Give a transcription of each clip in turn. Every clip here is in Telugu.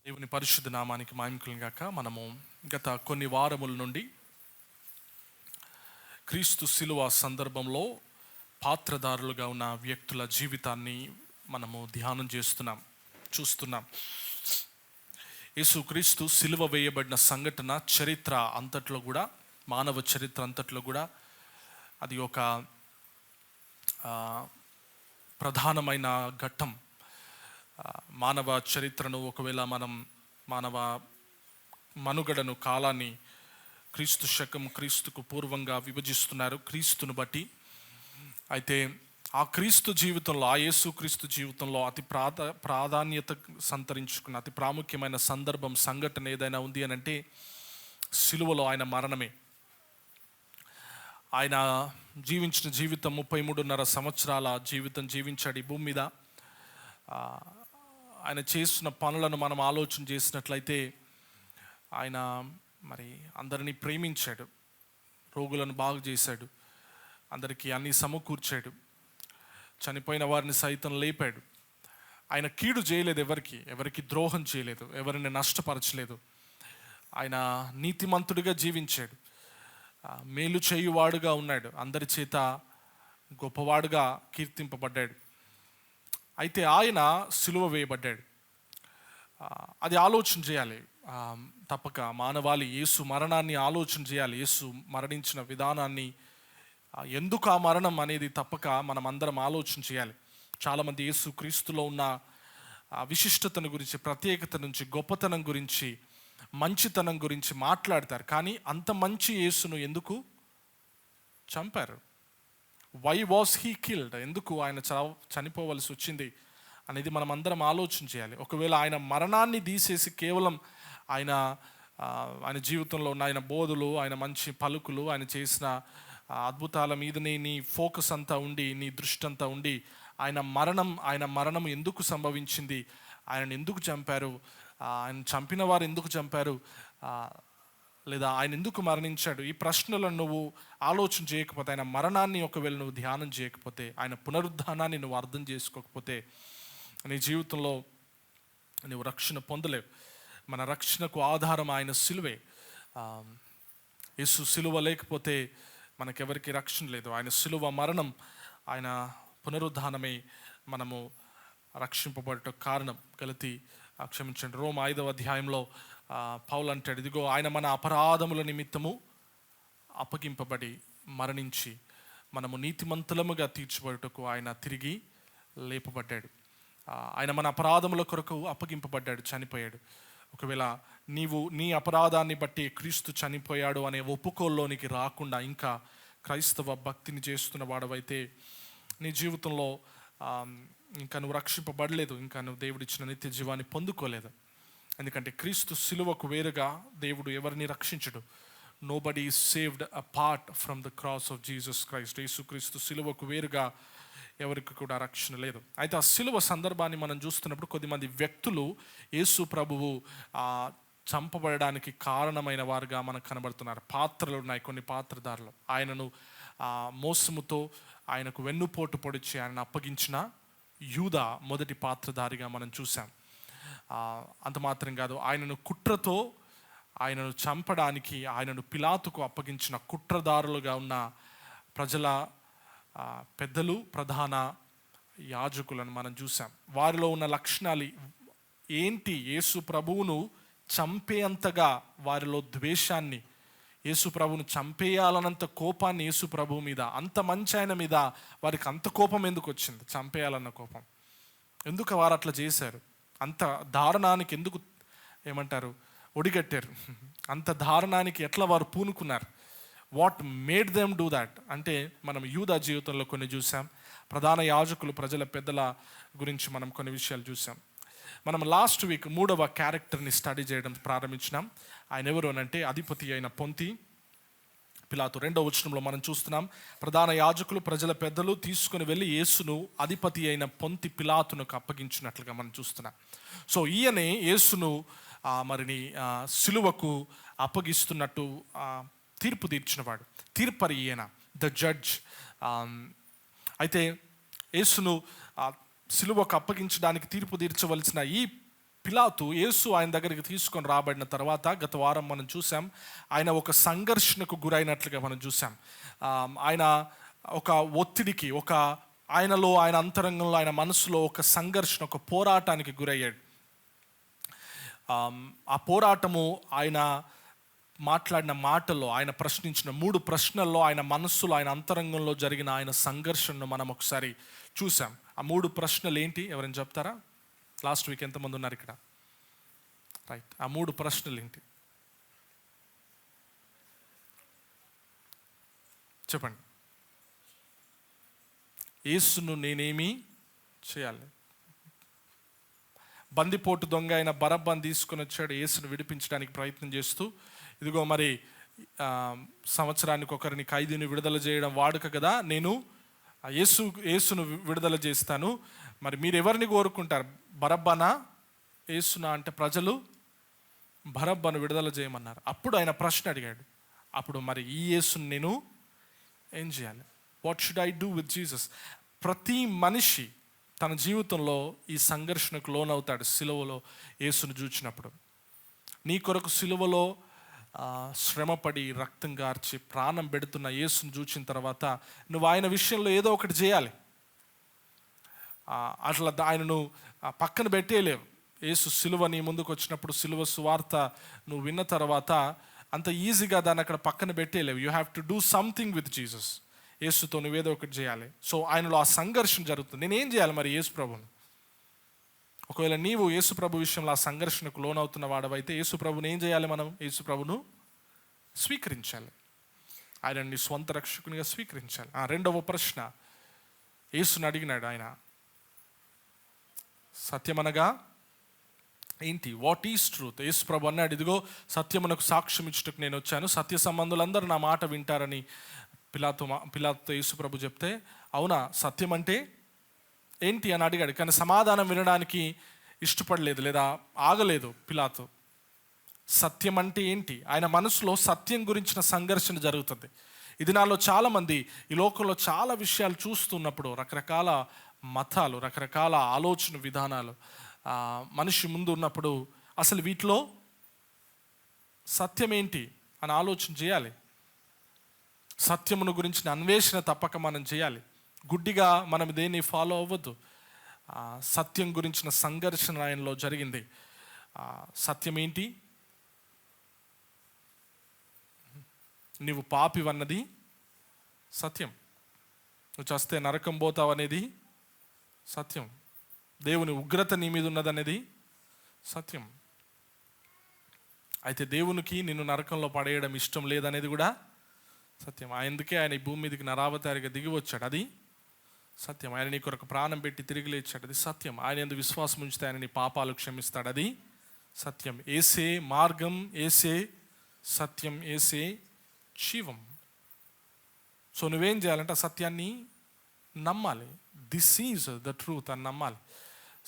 దేవుని పరిశుద్ధ నామానికి మహిమ గాక. మనము గత కొన్ని వారముల నుండి క్రీస్తు శిలువ సందర్భంలో పాత్రదారులుగా ఉన్న వ్యక్తుల జీవితాన్ని మనము ధ్యానం చూస్తున్నాం. యేసుక్రీస్తు శిలువ వేయబడిన సంఘటన చరిత్ర అంతట్లో కూడా, మానవ చరిత్ర అంతట్లో కూడా అది ఒక ప్రధానమైన ఘట్టం. మానవ చరిత్రను ఒకవేళ మనం మానవ మనుగడను, కాలాన్ని క్రీస్తు శకం, క్రీస్తుకు పూర్వంగా విభజిస్తున్నారు క్రీస్తును బట్టి. అయితే ఆ క్రీస్తు జీవితంలో, ఆ యేసు క్రీస్తు జీవితంలో అతి ప్రాధాన్యత సంతరించుకున్న అతి ప్రాముఖ్యమైన సంఘటన ఏదైనా ఉంది అని అంటే సిలువలో ఆయన మరణమే. ఆయన జీవించిన జీవితం 33.5 సంవత్సరాల జీవితం జీవించాడు ఈ భూమి మీద. ఆయన చేసిన పనులను మనం ఆలోచన చేసినట్లయితే ఆయన మరి అందరినీ ప్రేమించాడు, రోగులను బాగు చేశాడు, అందరికీ అన్నీ సమకూర్చాడు, చనిపోయిన వారిని సైతం లేపాడు. ఆయన కీడు చేయలేదు, ఎవరికి ద్రోహం చేయలేదు, ఎవరిని నష్టపరచలేదు. ఆయన నీతిమంతుడిగా జీవించాడు, మేలు చేయువాడుగా ఉన్నాడు, అందరి చేత గొప్పవాడుగా కీర్తింపబడ్డాడు. అయితే ఆయన సిలువ వేయబడ్డాడు. అది ఆలోచన చేయాలి తప్పక. మానవాళి యేసు మరణాన్ని ఆలోచన చేయాలి, యేసు మరణించిన విధానాన్ని, ఎందుకు ఆ మరణం అనేది తప్పక మనం అందరం ఆలోచన చేయాలి. చాలామంది యేసు క్రీస్తులో ఉన్న విశిష్టతను గురించి, ప్రత్యేకత నుంచి, గొప్పతనం గురించి, మంచితనం గురించి మాట్లాడతారు. కానీ అంత మంచి యేసును ఎందుకు చంపారు? Why was he killed? ఎందుకు ఆయన చనిపోవలసి వచ్చింది అనేది మనం అందరం ఆలోచన చేయాలి. ఒకవేళ ఆయన మరణాన్ని తీసేసి కేవలం ఆయన జీవితంలో ఉన్న ఆయన బోధలు, ఆయన మంచి పలుకులు, ఆయన చేసిన అద్భుతాల మీదనే నీ ఫోకస్ అంతా ఉండి, నీ దృష్టి అంతా ఉండి, ఆయన మరణం ఎందుకు సంభవించింది, ఆయనను ఎందుకు చంపారు, ఆయన చంపిన వారు ఎందుకు చంపారు, లేదా ఆయన ఎందుకు మరణించాడు, ఈ ప్రశ్నలను నువ్వు ఆలోచన చేయకపోతే, ఆయన మరణాన్ని ఒకవేళ నువ్వు ధ్యానం చేయకపోతే, ఆయన పునరుద్ధానాన్ని నువ్వు అర్థం చేసుకోకపోతే నీ జీవితంలో నువ్వు రక్షణ పొందలేవు. మన రక్షణకు ఆధారం ఆయన సిలువే. యేసు సిలువ లేకపోతే మనకెవరికి రక్షణ లేదు. ఆయన సిలువ మరణం, ఆయన పునరుద్ధానమే మనము రక్షింపబడటం కారణం. రోమ 5వ అధ్యాయంలో పౌలు అంటాడు, ఇదిగో ఆయన మన అపరాధముల నిమిత్తము అప్పగింపబడి మరణించి మనము నీతిమంతులముగా తీర్చబడుటకు ఆయన తిరిగి లేపబడ్డాడు. ఆయన మన అపరాధముల కొరకు అప్పగింపబడ్డాడు, చనిపోయాడు. ఒకవేళ నీవు నీ అపరాధాన్ని బట్టి క్రీస్తు చనిపోయాడు అనే ఒప్పుకోల్లోనికి రాకుండా ఇంకా క్రైస్తవ భక్తిని చేస్తున్న వాడవైతే నీ జీవితంలో ఇంకా నువ్వు రక్షింపబడలేదు, ఇంకా నువ్వు దేవుడిచ్చిన నిత్య జీవాన్ని పొందుకోలేదు. ఎందుకంటే క్రీస్తు సిలువకు వేరుగా దేవుడు ఎవరిని రక్షించడు. Nobody is saved apart from the cross of Jesus Christ. యేసుక్రీస్తు సిలువకు వేరుగా ఎవరికి కూడా రక్షణ లేదు. అయితే ఆ సిలువ సందర్భాన్ని మనం చూస్తున్నప్పుడు కొద్దిమంది వ్యక్తులు యేసు ప్రభువు చంపబడడానికి కారణమైన వారుగా మనకు కనబడుతున్నారు. పాత్రలు ఉన్నాయి, కొన్ని పాత్రదారులు. ఆయనను మోసముతో ఆయనకు వెన్నుపోటు పొడిచి ఆయనను అప్పగించిన యూదా మొదటి పాత్రధారిగా మనం చూసాం. అంత మాత్రం కాదు, ఆయనను కుట్రతో ఆయనను చంపడానికి ఆయనను పిలాతుకు అప్పగించిన కుట్రదారులుగా ఉన్న ప్రజల పెద్దలు, ప్రధాన యాజకులను మనం చూసాం. వారిలో ఉన్న లక్షణాలు ఏంటి? యేసు ప్రభువును చంపేంతగా వారిలో ద్వేషాన్ని, యేసు ప్రభువును చంపేయాలన్నంత కోపాన్ని యేసు ప్రభువు మీద, అంత మంచి ఆయన మీద వారికి అంత కోపం ఎందుకు వచ్చింది? చంపేయాలన్న కోపం ఎందుకు వారు అట్లా చేశారు? అంత దారుణానికి ఎందుకు ఒడిగట్టారు? అంత దారుణానికి ఎట్లా వారు పూనుకున్నారు? What made them do that? అంటే మనం యూదా జీవితంలో కొన్ని చూసాం, ప్రధాన యాజకులు, ప్రజల పెద్దల గురించి మనం కొన్ని విషయాలు చూసాం. మనం లాస్ట్ వీక్ 3వ క్యారెక్టర్ని స్టడీ చేయడం ప్రారంభించినాం. ఆయన ఎవరు అనంటే అధిపతి అయిన పొంతి పిలాతు. 2వ వచనంలో మనం చూస్తున్నాం, ప్రధాన యాజకులు, ప్రజల పెద్దలు తీసుకుని వెళ్ళి యేసును అధిపతి అయిన పొంతి పిలాతునకు అప్పగించినట్లుగా మనం చూస్తున్నాం. సో ఈయనే యేసును సిలువకు అప్పగిస్తున్నట్టు తీర్పు తీర్చినవాడు, తీర్పరి ఈయన, ద జడ్జ్. అయితే యేసును సిలువకు అప్పగించడానికి తీర్పు తీర్చవలసిన ఈ పిలాతు యేసు ఆయన దగ్గరికి తీసుకొని రాబడిన తర్వాత, గత వారం మనం చూసాం, ఆయన ఒక సంఘర్షణకు గురైనట్లుగా మనం చూసాం. ఆయన ఒక ఒత్తిడికి, ఆయనలో, ఆయన అంతరంగంలో, ఆయన మనసులో ఒక సంఘర్షణ, ఒక పోరాటానికి గురయ్యాడు. ఆ పోరాటము ఆయన మాట్లాడిన మాటల్లో, ఆయన ప్రశ్నించిన 3 ప్రశ్నల్లో, ఆయన మనస్సులో, ఆయన అంతరంగంలో జరిగిన ఆయన సంఘర్షణను మనం ఒకసారి చూసాం. ఆ 3 ప్రశ్నలు ఏంటి? ఎవరైనా చెప్తారా? లాస్ట్ వీక్ ఎంతమంది ఉన్నారు ఇక్కడ? రైట్. ఆ 3 ప్రశ్నలు ఏంటి చెప్పండి. యేసును నేనేమి చేయాలి? బందిపోటు దొంగ అయిన బరబ్బను తీసుకొని వచ్చాడు యేసును విడిపించడానికి ప్రయత్నం చేస్తూ. ఇదిగో మరి సంవత్సరానికి ఒకరిని ఖైదీని విడుదల చేయడం వాడుక కదా, నేను యేసును విడుదల చేస్తాను. మరి మీరు ఎవరిని కోరుకుంటారు, బరబ్బనా యేసునా అంటే ప్రజలు బరబ్బను విడుదల చేయమన్నారు. అప్పుడు ఆయన ప్రశ్న అడిగాడు. అప్పుడు మరి ఈ యేసును నేను ఏం చేయాలి? What should I do with Jesus? ప్రతి మనిషి తన జీవితంలో ఈ సంఘర్షణకు లోనవుతాడు. సిలువలో యేసును చూచినప్పుడు, నీ కొరకు సిలువలో శ్రమపడి రక్తం గార్చి ప్రాణం పెడుతున్న యేసును చూచిన తర్వాత నువ్వు ఆయన విషయంలో ఏదో ఒకటి చేయాలి. అట్లా ఆయనను పక్కన పెట్టేయలేవు. యేసు సిలువ నీ ముందుకు వచ్చినప్పుడు, సిలువ సువార్త నువ్వు విన్న తర్వాత అంత ఈజీగా దాన్ని అక్కడ పక్కన పెట్టేయలేవు. You have to do something with Jesus. యేసుతో నువ్వేదో ఒకటి చేయాలి. సో ఆయనలో ఆ సంఘర్షణ జరుగుతుంది. నేనేం చేయాలి మరి యేసు ప్రభుని? ఒకవేళ నీవు యేసు ప్రభు విషయంలో ఆ సంఘర్షణకు లోనవుతున్న వాడవైతే యేసు ప్రభుని ఏం చేయాలి? మనం యేసు ప్రభును స్వీకరించాలి. ఆయన నీ స్వంత రక్షకునిగా స్వీకరించాలి. రెండవ ప్రశ్న యేసుని అడిగినాడు ఆయన, సత్యమనగా ఏంటి? What is truth? యేసు ప్రభు అన్నాడు, ఇదిగో సత్యమునకు సాక్ష్యం ఇచ్చుటకు నేను వచ్చాను, సత్య సంబంధులందరూ నా మాట వింటారని పిలాతుతో యేసు ప్రభు చెప్తే, అవునా, సత్యం అంటే ఏంటి అని అడిగాడు. కానీ సమాధానం వినడానికి ఇష్టపడలేదు, లేదా ఆగలేదు పిలాతు. సత్యం అంటే ఏంటి? ఆయన మనసులో సత్యం గురించిన సంఘర్షణ జరుగుతుంది. ఇది నాలో చాలామంది ఈ లోకంలో చాలా విషయాలు చూస్తున్నప్పుడు, రకరకాల మతాలు, రకరకాల ఆలోచన విధానాలు మనిషి ముందు ఉన్నప్పుడు, అసలు వీటిలో సత్యం ఏంటి అని ఆలోచన చేయాలి. సత్యమును గురించిన అన్వేషణ తప్పక మనం చేయాలి. గుడ్డిగా మనం దేన్ని ఫాలో అవ్వద్దు. సత్యం గురించిన సంఘర్షణ ఆయనలో జరిగింది. సత్యం ఏంటి? నీవు పాపివన్నది సత్యం. నువ్వు చస్తే నరకం పోతావు అనేది సత్యం. దేవుని ఉగ్రత నీ మీద ఉన్నదనేది సత్యం. అయితే దేవునికి నిన్ను నరకంలో పడేయడం ఇష్టం లేదనేది కూడా సత్యం. అందుకే ఆయన ఈ భూమి మీదకి నరావతారిగా దిగి వచ్చాడు, అది సత్యం. ఆయన నీ కొరకు ప్రాణం పెట్టి తిరిగి లేచాడు, అది సత్యం. ఆయన ఎందుకు విశ్వాసం ఉంచితే ఆయన నీ పాపాలు క్షమిస్తాడు, అది సత్యం. ఏసే మార్గం, ఏసే సత్యం, ఏసే జీవం. సో నువ్వేం చేయాలంటే ఆ సత్యాన్ని నమ్మాలి. దిస్ ఈజ్ ద ట్రూత్ అని నమ్మాలి,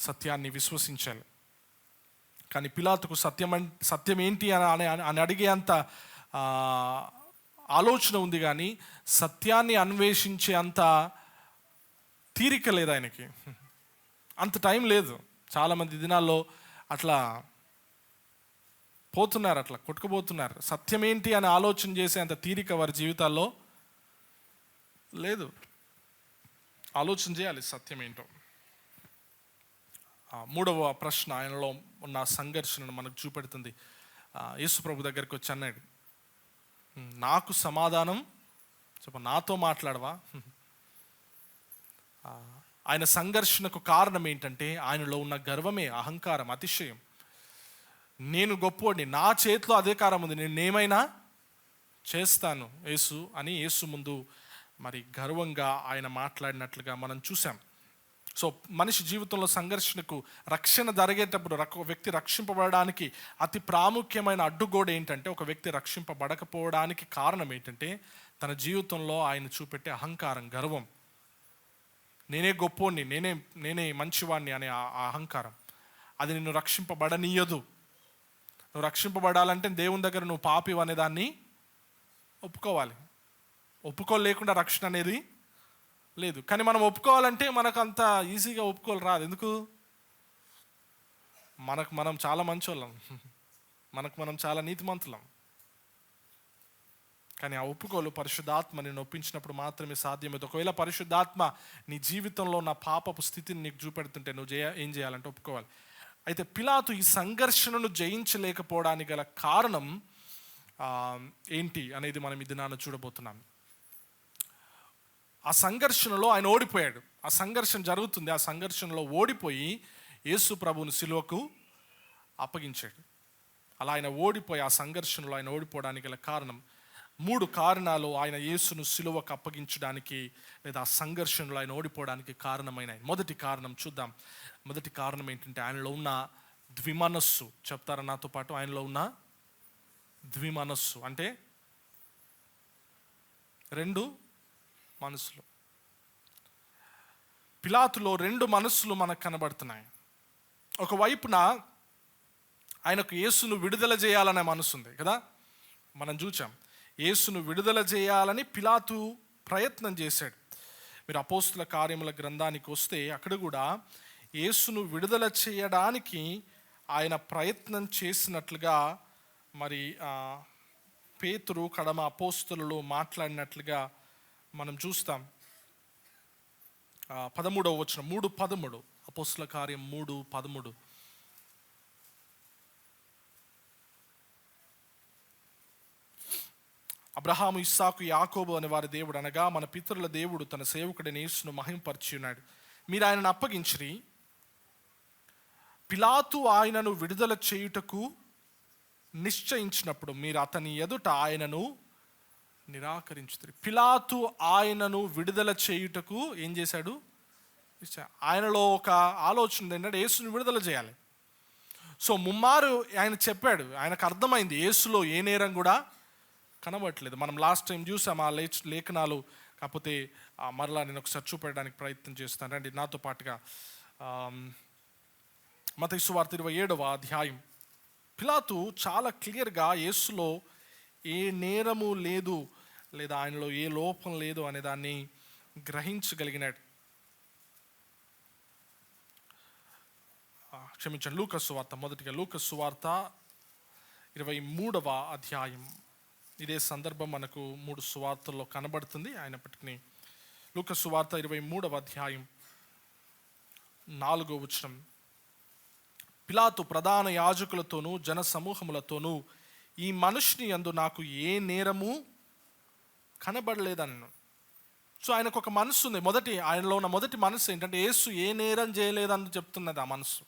సత్యాన్ని విశ్వసించాలి. కానీ పిలాతుకు సత్యం ఏంటి అని అడిగే అంత ఆలోచన ఉంది, కానీ సత్యాన్ని అన్వేషించే అంత తీరిక లేదు ఆయనకి, అంత టైం లేదు. చాలామంది దినాల్లో అట్లా పోతున్నారు, అట్లా కొట్టుకుపోతున్నారు. సత్యం ఏంటి అని ఆలోచన చేసే అంత తీరిక వారి జీవితాల్లో లేదు. ఆలోచన చేయాలి సత్యం ఏంటో. మూడవ ప్రశ్న ఆయనలో ఉన్న సంఘర్షణను మనకు చూపెడుతుంది. యేసు ప్రభు దగ్గరికి వచ్చి అన్నాడు, నాకు సమాధానం నాతో మాట్లాడవా? ఆయన సంఘర్షణకు కారణం ఏంటంటే ఆయనలో ఉన్న గర్వమే, అహంకారం, అతిశయం. నేను గొప్పోడిని, నా చేతిలో అధికారం ఉంది, నేను ఏమైనా చేస్తాను యేసు అని యేసు ముందు మరి గర్వంగా ఆయన మాట్లాడినట్లుగా మనం చూసాం. సో మనిషి జీవితంలో సంఘర్షణకు, రక్షణ జరిగేటప్పుడు ఒక వ్యక్తి రక్షింపబడడానికి అతి ప్రాముఖ్యమైన అడ్డుగోడ ఏంటంటే, ఒక వ్యక్తి రక్షింపబడకపోవడానికి కారణం ఏంటంటే తన జీవితంలో ఆయన చూపెట్టే అహంకారం, గర్వం. నేనే గొప్పోడిని, నేనే మంచివాడిని అనే ఆ అహంకారం, అది నిన్ను రక్షింపబడనీయదు. నువ్వు రక్షింపబడాలంటే దేవుని దగ్గర నువ్వు పాపివి అనే దాన్ని ఒప్పుకోవాలి. ఒప్పుకోలేకుండా రక్షణ అనేది లేదు. కానీ మనం ఒప్పుకోవాలంటే మనకు అంత ఈజీగా ఒప్పుకోవాలి రాదు. ఎందుకు? మనకు మనం చాలా మంచోళ్ళం, మనకు మనం చాలా నీతిమంతులం. కానీ ఆ ఒప్పుకోలు పరిశుద్ధాత్మ నేను ఒప్పించినప్పుడు మాత్రమే సాధ్యమవుతుంది. ఒకవేళ పరిశుద్ధాత్మ నీ జీవితంలో నా పాపపు స్థితిని నీకు చూపెడుతుంటే నువ్వు ఏం చేయాలంటే ఒప్పుకోవాలి. అయితే పిలాతు ఈ సంఘర్షణను జయించలేకపోవడానికి గల కారణం ఏంటి అనేది మనం ఈ దినాన చూడబోతున్నాం. ఆ సంఘర్షణలో ఆయన ఓడిపోయాడు. ఆ సంఘర్షణ జరుగుతుంది. ఆ సంఘర్షణలో ఓడిపోయి యేసు ప్రభువును సిలువకు అప్పగించాడు. అలా ఆయన ఓడిపోయి, ఆ సంఘర్షణలో ఆయన ఓడిపోవడానికి గల కారణం 3 కారణాలు ఆయన యేసును సిలువకు అప్పగించడానికి లేదా ఆ సంఘర్షణలో ఆయన ఓడిపోవడానికి కారణమైన. మొదటి కారణం చూద్దాం. మొదటి కారణం ఏంటంటే ఆయనలో ఉన్న ద్విమనస్సు. చెప్తారా నాతో పాటు? ఆయనలో ఉన్న ద్విమనస్సు అంటే 2 మనసులు. పిలాతులో 2 మనస్సులు మనకు కనబడుతున్నాయి. ఒకవైపున ఆయనకు యేసును విడుదల చేయాలనే మనసు ఉంది కదా, మనం చూచాం. యేసును విడుదల చేయాలని పిలాతు ప్రయత్నం చేశాడు. మీరు అపోస్తుల కార్యముల గ్రంథానికి వస్తే అక్కడ కూడా యేసును విడుదల చేయడానికి ఆయన ప్రయత్నం చేసినట్లుగా మరి పేతురు కడమ అపోస్తులు మాట్లాడినట్లుగా మనం చూస్తాం. 13వ వచనం 3:13 అపోస్తుల కార్యం 3:13. అబ్రహాము, ఇస్సాకు, యాకోబు అనే వారి దేవుడు అనగా మన పితరుల దేవుడు తన సేవకుడైన యేసును మహింపరిచి ఉన్నాడు. మీరు ఆయనను అప్పగించిరి. పిలాతు ఆయనను విడుదల చేయుటకు నిశ్చయించినప్పుడు మీరు అతని ఎదుట ఆయనను నిరాకరించుతారు. పిలాతు ఆయనను విడుదల చేయుటకు ఏం చేశాడు? ఆయనలో ఒక ఆలోచన ఏంటంటే యేసును విడుదల చేయాలి. సో ముమ్మారు ఆయన చెప్పాడు. ఆయనకు అర్థమైంది యేసులో ఏ నేరం కూడా కనబడట్లేదు. మనం లాస్ట్ టైం చూసాం ఆ లేఖనాలు. కాకపోతే మరలా నేను ఒకసారి చూపెట్టడానికి ప్రయత్నం చేస్తాను. రండి నాతో పాటుగా. మత్తయి సువార్త 27వ అధ్యాయం. పిలాతు చాలా క్లియర్గా యేసులో ఏ నేరము లేదు లేదా ఆయనలో ఏ లోపం లేదు అనే దాన్ని గ్రహించగలిగినాడు. క్షమించండి, లూకా సువార్త. మొదటిగా లూకా సువార్త 23వ అధ్యాయం. ఇదే సందర్భం మనకు 3 సువార్తల్లో కనబడుతుంది. అయినప్పటికీ లూకా సువార్త 23వ అధ్యాయం 4వ వచనం. పిలాతు ప్రధాన యాజకులతోనూ జన సమూహములతోనూ ఈ మనుషుని యందు నాకు ఏ నేరము కనబడలేదన్ను. సో ఆయనకు ఒక మనసు ఉంది. ఆయనలో ఉన్న మొదటి మనసు ఏంటంటే యేసు ఏ నేరం చేయలేదని చెప్తున్నది ఆ మనసు.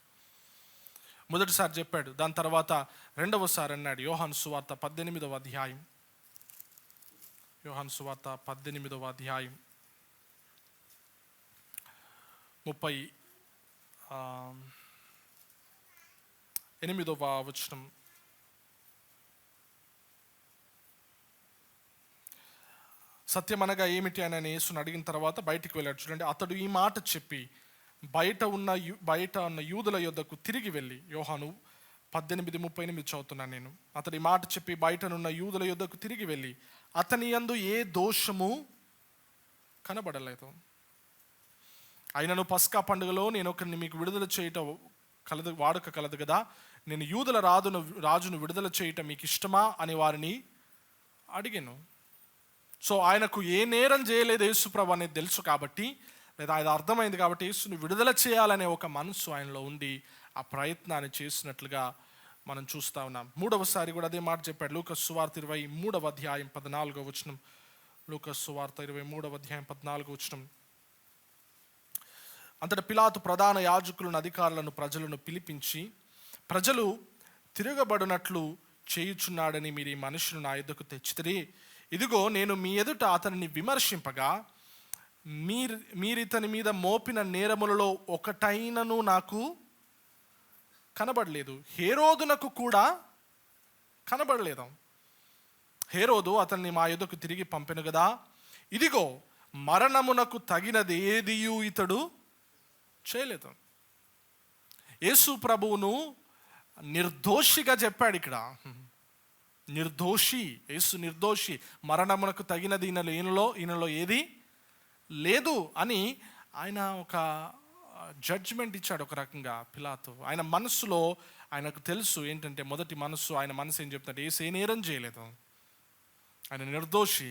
మొదటిసారి చెప్పాడు. దాని తర్వాత రెండవసారి అన్నాడు. యోహాను సువార్త 18వ అధ్యాయం. యోహాను సువార్త 18వ అధ్యాయం 38వ వచనం. సత్యం అనగా ఏమిటి అని ఆయన యేసును అడిగిన తర్వాత బయటికి వెళ్ళాడు. చూడండి, అతడు ఈ మాట చెప్పి బయట ఉన్న యూదుల యొద్దకు తిరిగి వెళ్ళి, యోహాను 18:38 చదువుతున్నాను నేను. అతడు ఈ మాట చెప్పి బయటనున్న యూదుల యొద్దకు తిరిగి వెళ్ళి అతని యందు ఏ దోషము కనబడలేదు. అయినను పస్కా పండుగలో నేను ఒకరిని మీకు విడుదల చేయటం వాడుక కలదు కదా, నేను యూదుల రాజును విడుదల చేయటం మీకు ఇష్టమా అని వారిని అడిగాను. సో ఆయనకు ఏ నేరం చేయలేదు యేసుప్రభు అనేది తెలుసు కాబట్టి, లేదా అది అర్థమైంది కాబట్టి యేసును విడుదల చేయాలనే ఒక మనసు ఆయనలో ఉండి ఆ ప్రయత్నాన్ని చేసినట్లుగా మనం చూస్తూ ఉన్నాం. 3వసారి కూడా అదే మాట చెప్పాడు. లూకా సువార్త 23వ అధ్యాయం 14వ వచనం. లూకా సువార్త 23వ అధ్యాయం 14వ వచనం. అంతటా పిలాతు ప్రధాన యాజకులను అధికారులను ప్రజలను పిలిపించి, ప్రజలు తిరగబడినట్లు చేయుచున్నాడని మీరు ఈ మనుషులు నా యొద్దకు తెచ్చితిరి. ఇదిగో నేను మీ ఎదుట అతనిని విమర్శింపగా మీరితని మీద మోపిన నేరములలో ఒకటైనను నాకు కనబడలేదు. హేరోదునకు కూడా కనబడలేదు. హేరోదు అతన్ని మా యొద్దకు తిరిగి పంపెను కదా, ఇదిగో మరణమునకు తగినది ఏదియు ఇతడు చేయలేదు. యేసు ప్రభువును నిర్దోషిగా చెప్పాడు ఇక్కడ. నిర్దోషి, యేసు నిర్దోషి, మరణమునకు తగినది ఈయనలో ఏది లేదు అని ఆయన ఒక జడ్జిమెంట్ ఇచ్చాడు ఒక రకంగా పిలాతు. ఆయన మనస్సులో ఆయనకు తెలుసు ఏంటంటే, మొదటి మనస్సు ఆయన మనసు ఏం చెప్తాడు, ఏ నేరం చేయలేదు, ఆయన నిర్దోషి,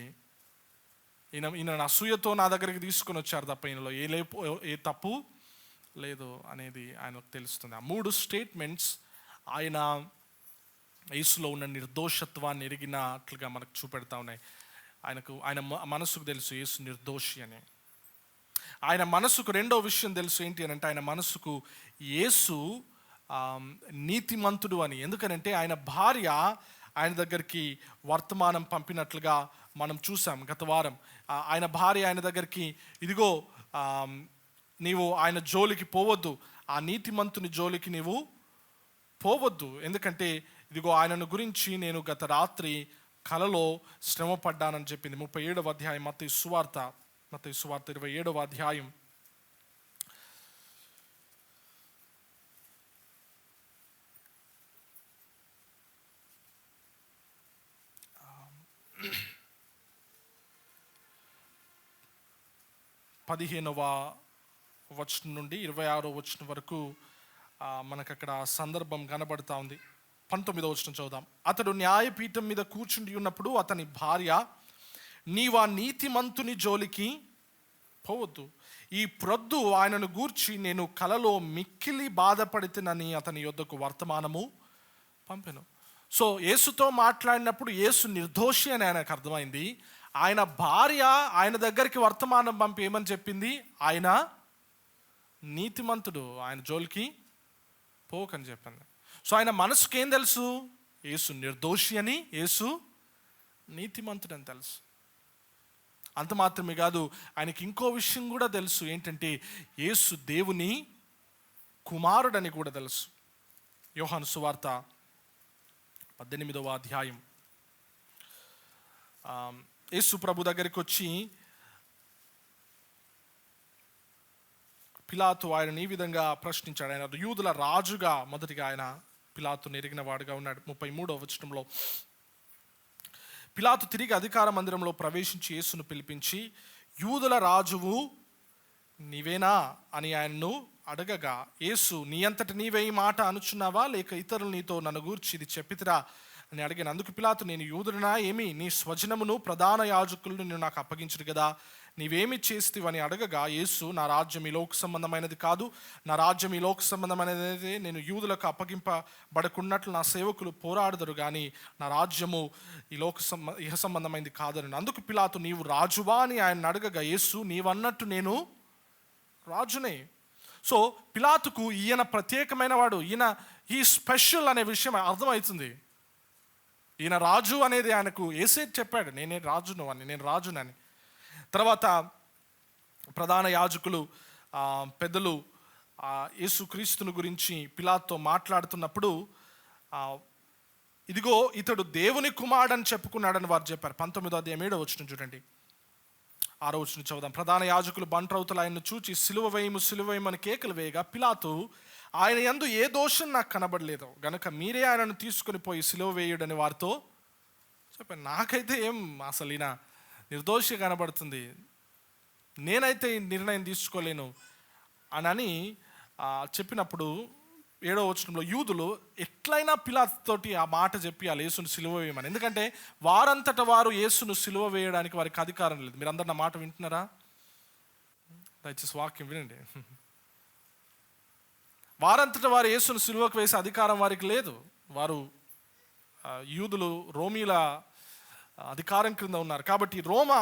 ఈయన అసూయతో నా దగ్గరికి తీసుకొని వచ్చారు తప్ప ఈయనలో ఏ తప్పు లేదు అనేది ఆయనకు తెలుస్తుంది. ఆ 3 స్టేట్మెంట్స్ ఆయన యేసులో ఉన్న నిర్దోషత్వాన్ని ఎరిగినట్లుగా మనకు చూపెడతా ఉన్నాయి. ఆయన మనసుకు తెలుసు యేసు నిర్దోషి అని. ఆయన మనసుకు రెండో విషయం తెలుసు ఏంటి అని అంటే, ఆయన మనసుకు యేసు నీతిమంతుడు అని. ఎందుకనంటే ఆయన భార్య ఆయన దగ్గరికి వర్తమానం పంపినట్లుగా మనం చూసాం గత వారం. ఆయన భార్య ఆయన దగ్గరికి, ఇదిగో నీవు ఆయన జోలికి పోవద్దు, ఆ నీతిమంతుని జోలికి నీవు పోవద్దు, ఎందుకంటే ఇదిగో ఆయనను గురించి నేను గత రాత్రి కలలో శ్రమ పడ్డానని చెప్పింది. 37వ అధ్యాయం మత్తయి సువార్త 27వ అధ్యాయం. పదిహేనవ వచనం నుండి 26వ వచనం వరకు మనకు అక్కడ సందర్భం కనబడతా ఉంది. 19వ వచనం చదువుదాం. అతడు న్యాయపీఠం మీద కూర్చుండి ఉన్నప్పుడు అతని భార్య, నీవా నీతిమంతుని జోలికి పోవద్దు, ఈ ప్రొద్దు ఆయనను గూర్చి నేను కలలో మిక్కిలి బాధపడితేనని అతని యొద్దకు వర్తమానము పంపెను. సో యేసుతో మాట్లాడినప్పుడు యేసు నిర్దోషి అని ఆయనకు అర్థమైంది. ఆయన భార్య ఆయన దగ్గరికి వర్తమానం పంపి ఏమని చెప్పింది, ఆయన నీతిమంతుడు, ఆయన జోలికి పోకని చెప్పింది. సో ఆయన మనసుకి ఏం తెలుసు, యేసు నిర్దోషి అని, యేసు నీతిమంతుడు అని తెలుసు. అంత మాత్రమే కాదు, ఆయనకి ఇంకో విషయం కూడా తెలుసు, ఏంటంటే యేసు దేవుని కుమారుడని కూడా తెలుసు. యోహాను సువార్త 18వ అధ్యాయం. యేసు ప్రభు దగ్గరికి వచ్చి పిలాతు ఆయనని ఈ విధంగా ప్రశ్నించాడు. ఆయన యూదుల రాజుగా మొదటిగా ఆయన పిలాతును ఎరిగిన వాడుగా ఉన్నాడు. 33వ వచనంలో పిలాతు తిరిగి అధికార మందిరంలో ప్రవేశించి యేసును పిలిపించి, యూదుల రాజువు నీవేనా అని ఆయన్ను అడగగా, యేసు నీ అంతటి నీవే ఈ మాట అనుచున్నావా, లేక ఇతరులు నీతో నన్ను గూర్చి ఇది చెప్పితిరా అని అడిగాను. అందుకు పిలాతు, నేను యూదుడినా ఏమి, నీ స్వజనమును ప్రధాన యాజకులను నేను నాకు అప్పగించుడు కదా, నీవేమి చేస్తావని అడగగా, యేసు నా రాజ్యం ఈ లోక సంబంధమైనది కాదు, నా రాజ్యం ఈ లోక సంబంధమైనది, నేను యూదులకు అప్పగింపబడకున్నట్లు నా సేవకులు పోరాడదురు, కానీ నా రాజ్యము ఈ ఇహ సంబంధమైనది కాదని. అందుకు పిలాతు, నీవు రాజువా అని ఆయన అడగగా, యేసు నీవన్నట్టు నేను రాజునే. సో పిలాతుకు ఈయన ప్రత్యేకమైన వాడు, ఈ స్పెషల్ అనే విషయం అర్థమవుతుంది. ఈయన రాజు అనేది ఆయనకు యేసే చెప్పాడు, నేను రాజునని. తర్వాత ప్రధాన యాజకులు పెద్దలు యేసుక్రీస్తుని గురించి పిలాతుతో మాట్లాడుతున్నప్పుడు, ఇదిగో ఇతడు దేవుని కుమారుడని చెప్పుకున్నాడని వారు చెప్పారు. 19వ అధ్యాయం 7వ వచనం చూడండి, 6వ వచనం చదువుదాం. ప్రధాన యాజకులు బంట్రౌతులు ఆయన్ను చూచి సిలువ వేయమని కేకలు వేయగా, పిలాతు ఆయన యందు ఏ దోషం నాకు కనబడలేదు గనుక మీరే ఆయనను తీసుకొని పోయి సిలువ వేయుడని వారితో చెప్పాను. నాకైతే ఏం అసలు ఈయన నిర్దోషి కనబడుతుంది, నేనైతే ఈ నిర్ణయం తీసుకోలేను అని చెప్పినప్పుడు 7వ వచనంలో యూదులు ఎట్లయినా పిలాతుతోటి ఆ మాట చెప్పి ఆ యేసును సిలువ వేయమని, ఎందుకంటే వారంతట వారు యేసును సిలువ వేయడానికి వారికి అధికారం లేదు. మీరు అందరు నా మాట వింటున్నారా? దయచేసి వాక్యం వినండి. వారంతట వారు యేసును సిలువకు వేసే అధికారం వారికి లేదు. వారు యూదులు రోమీల అధికారం క్రింద ఉన్నారు. కాబట్టి రోమా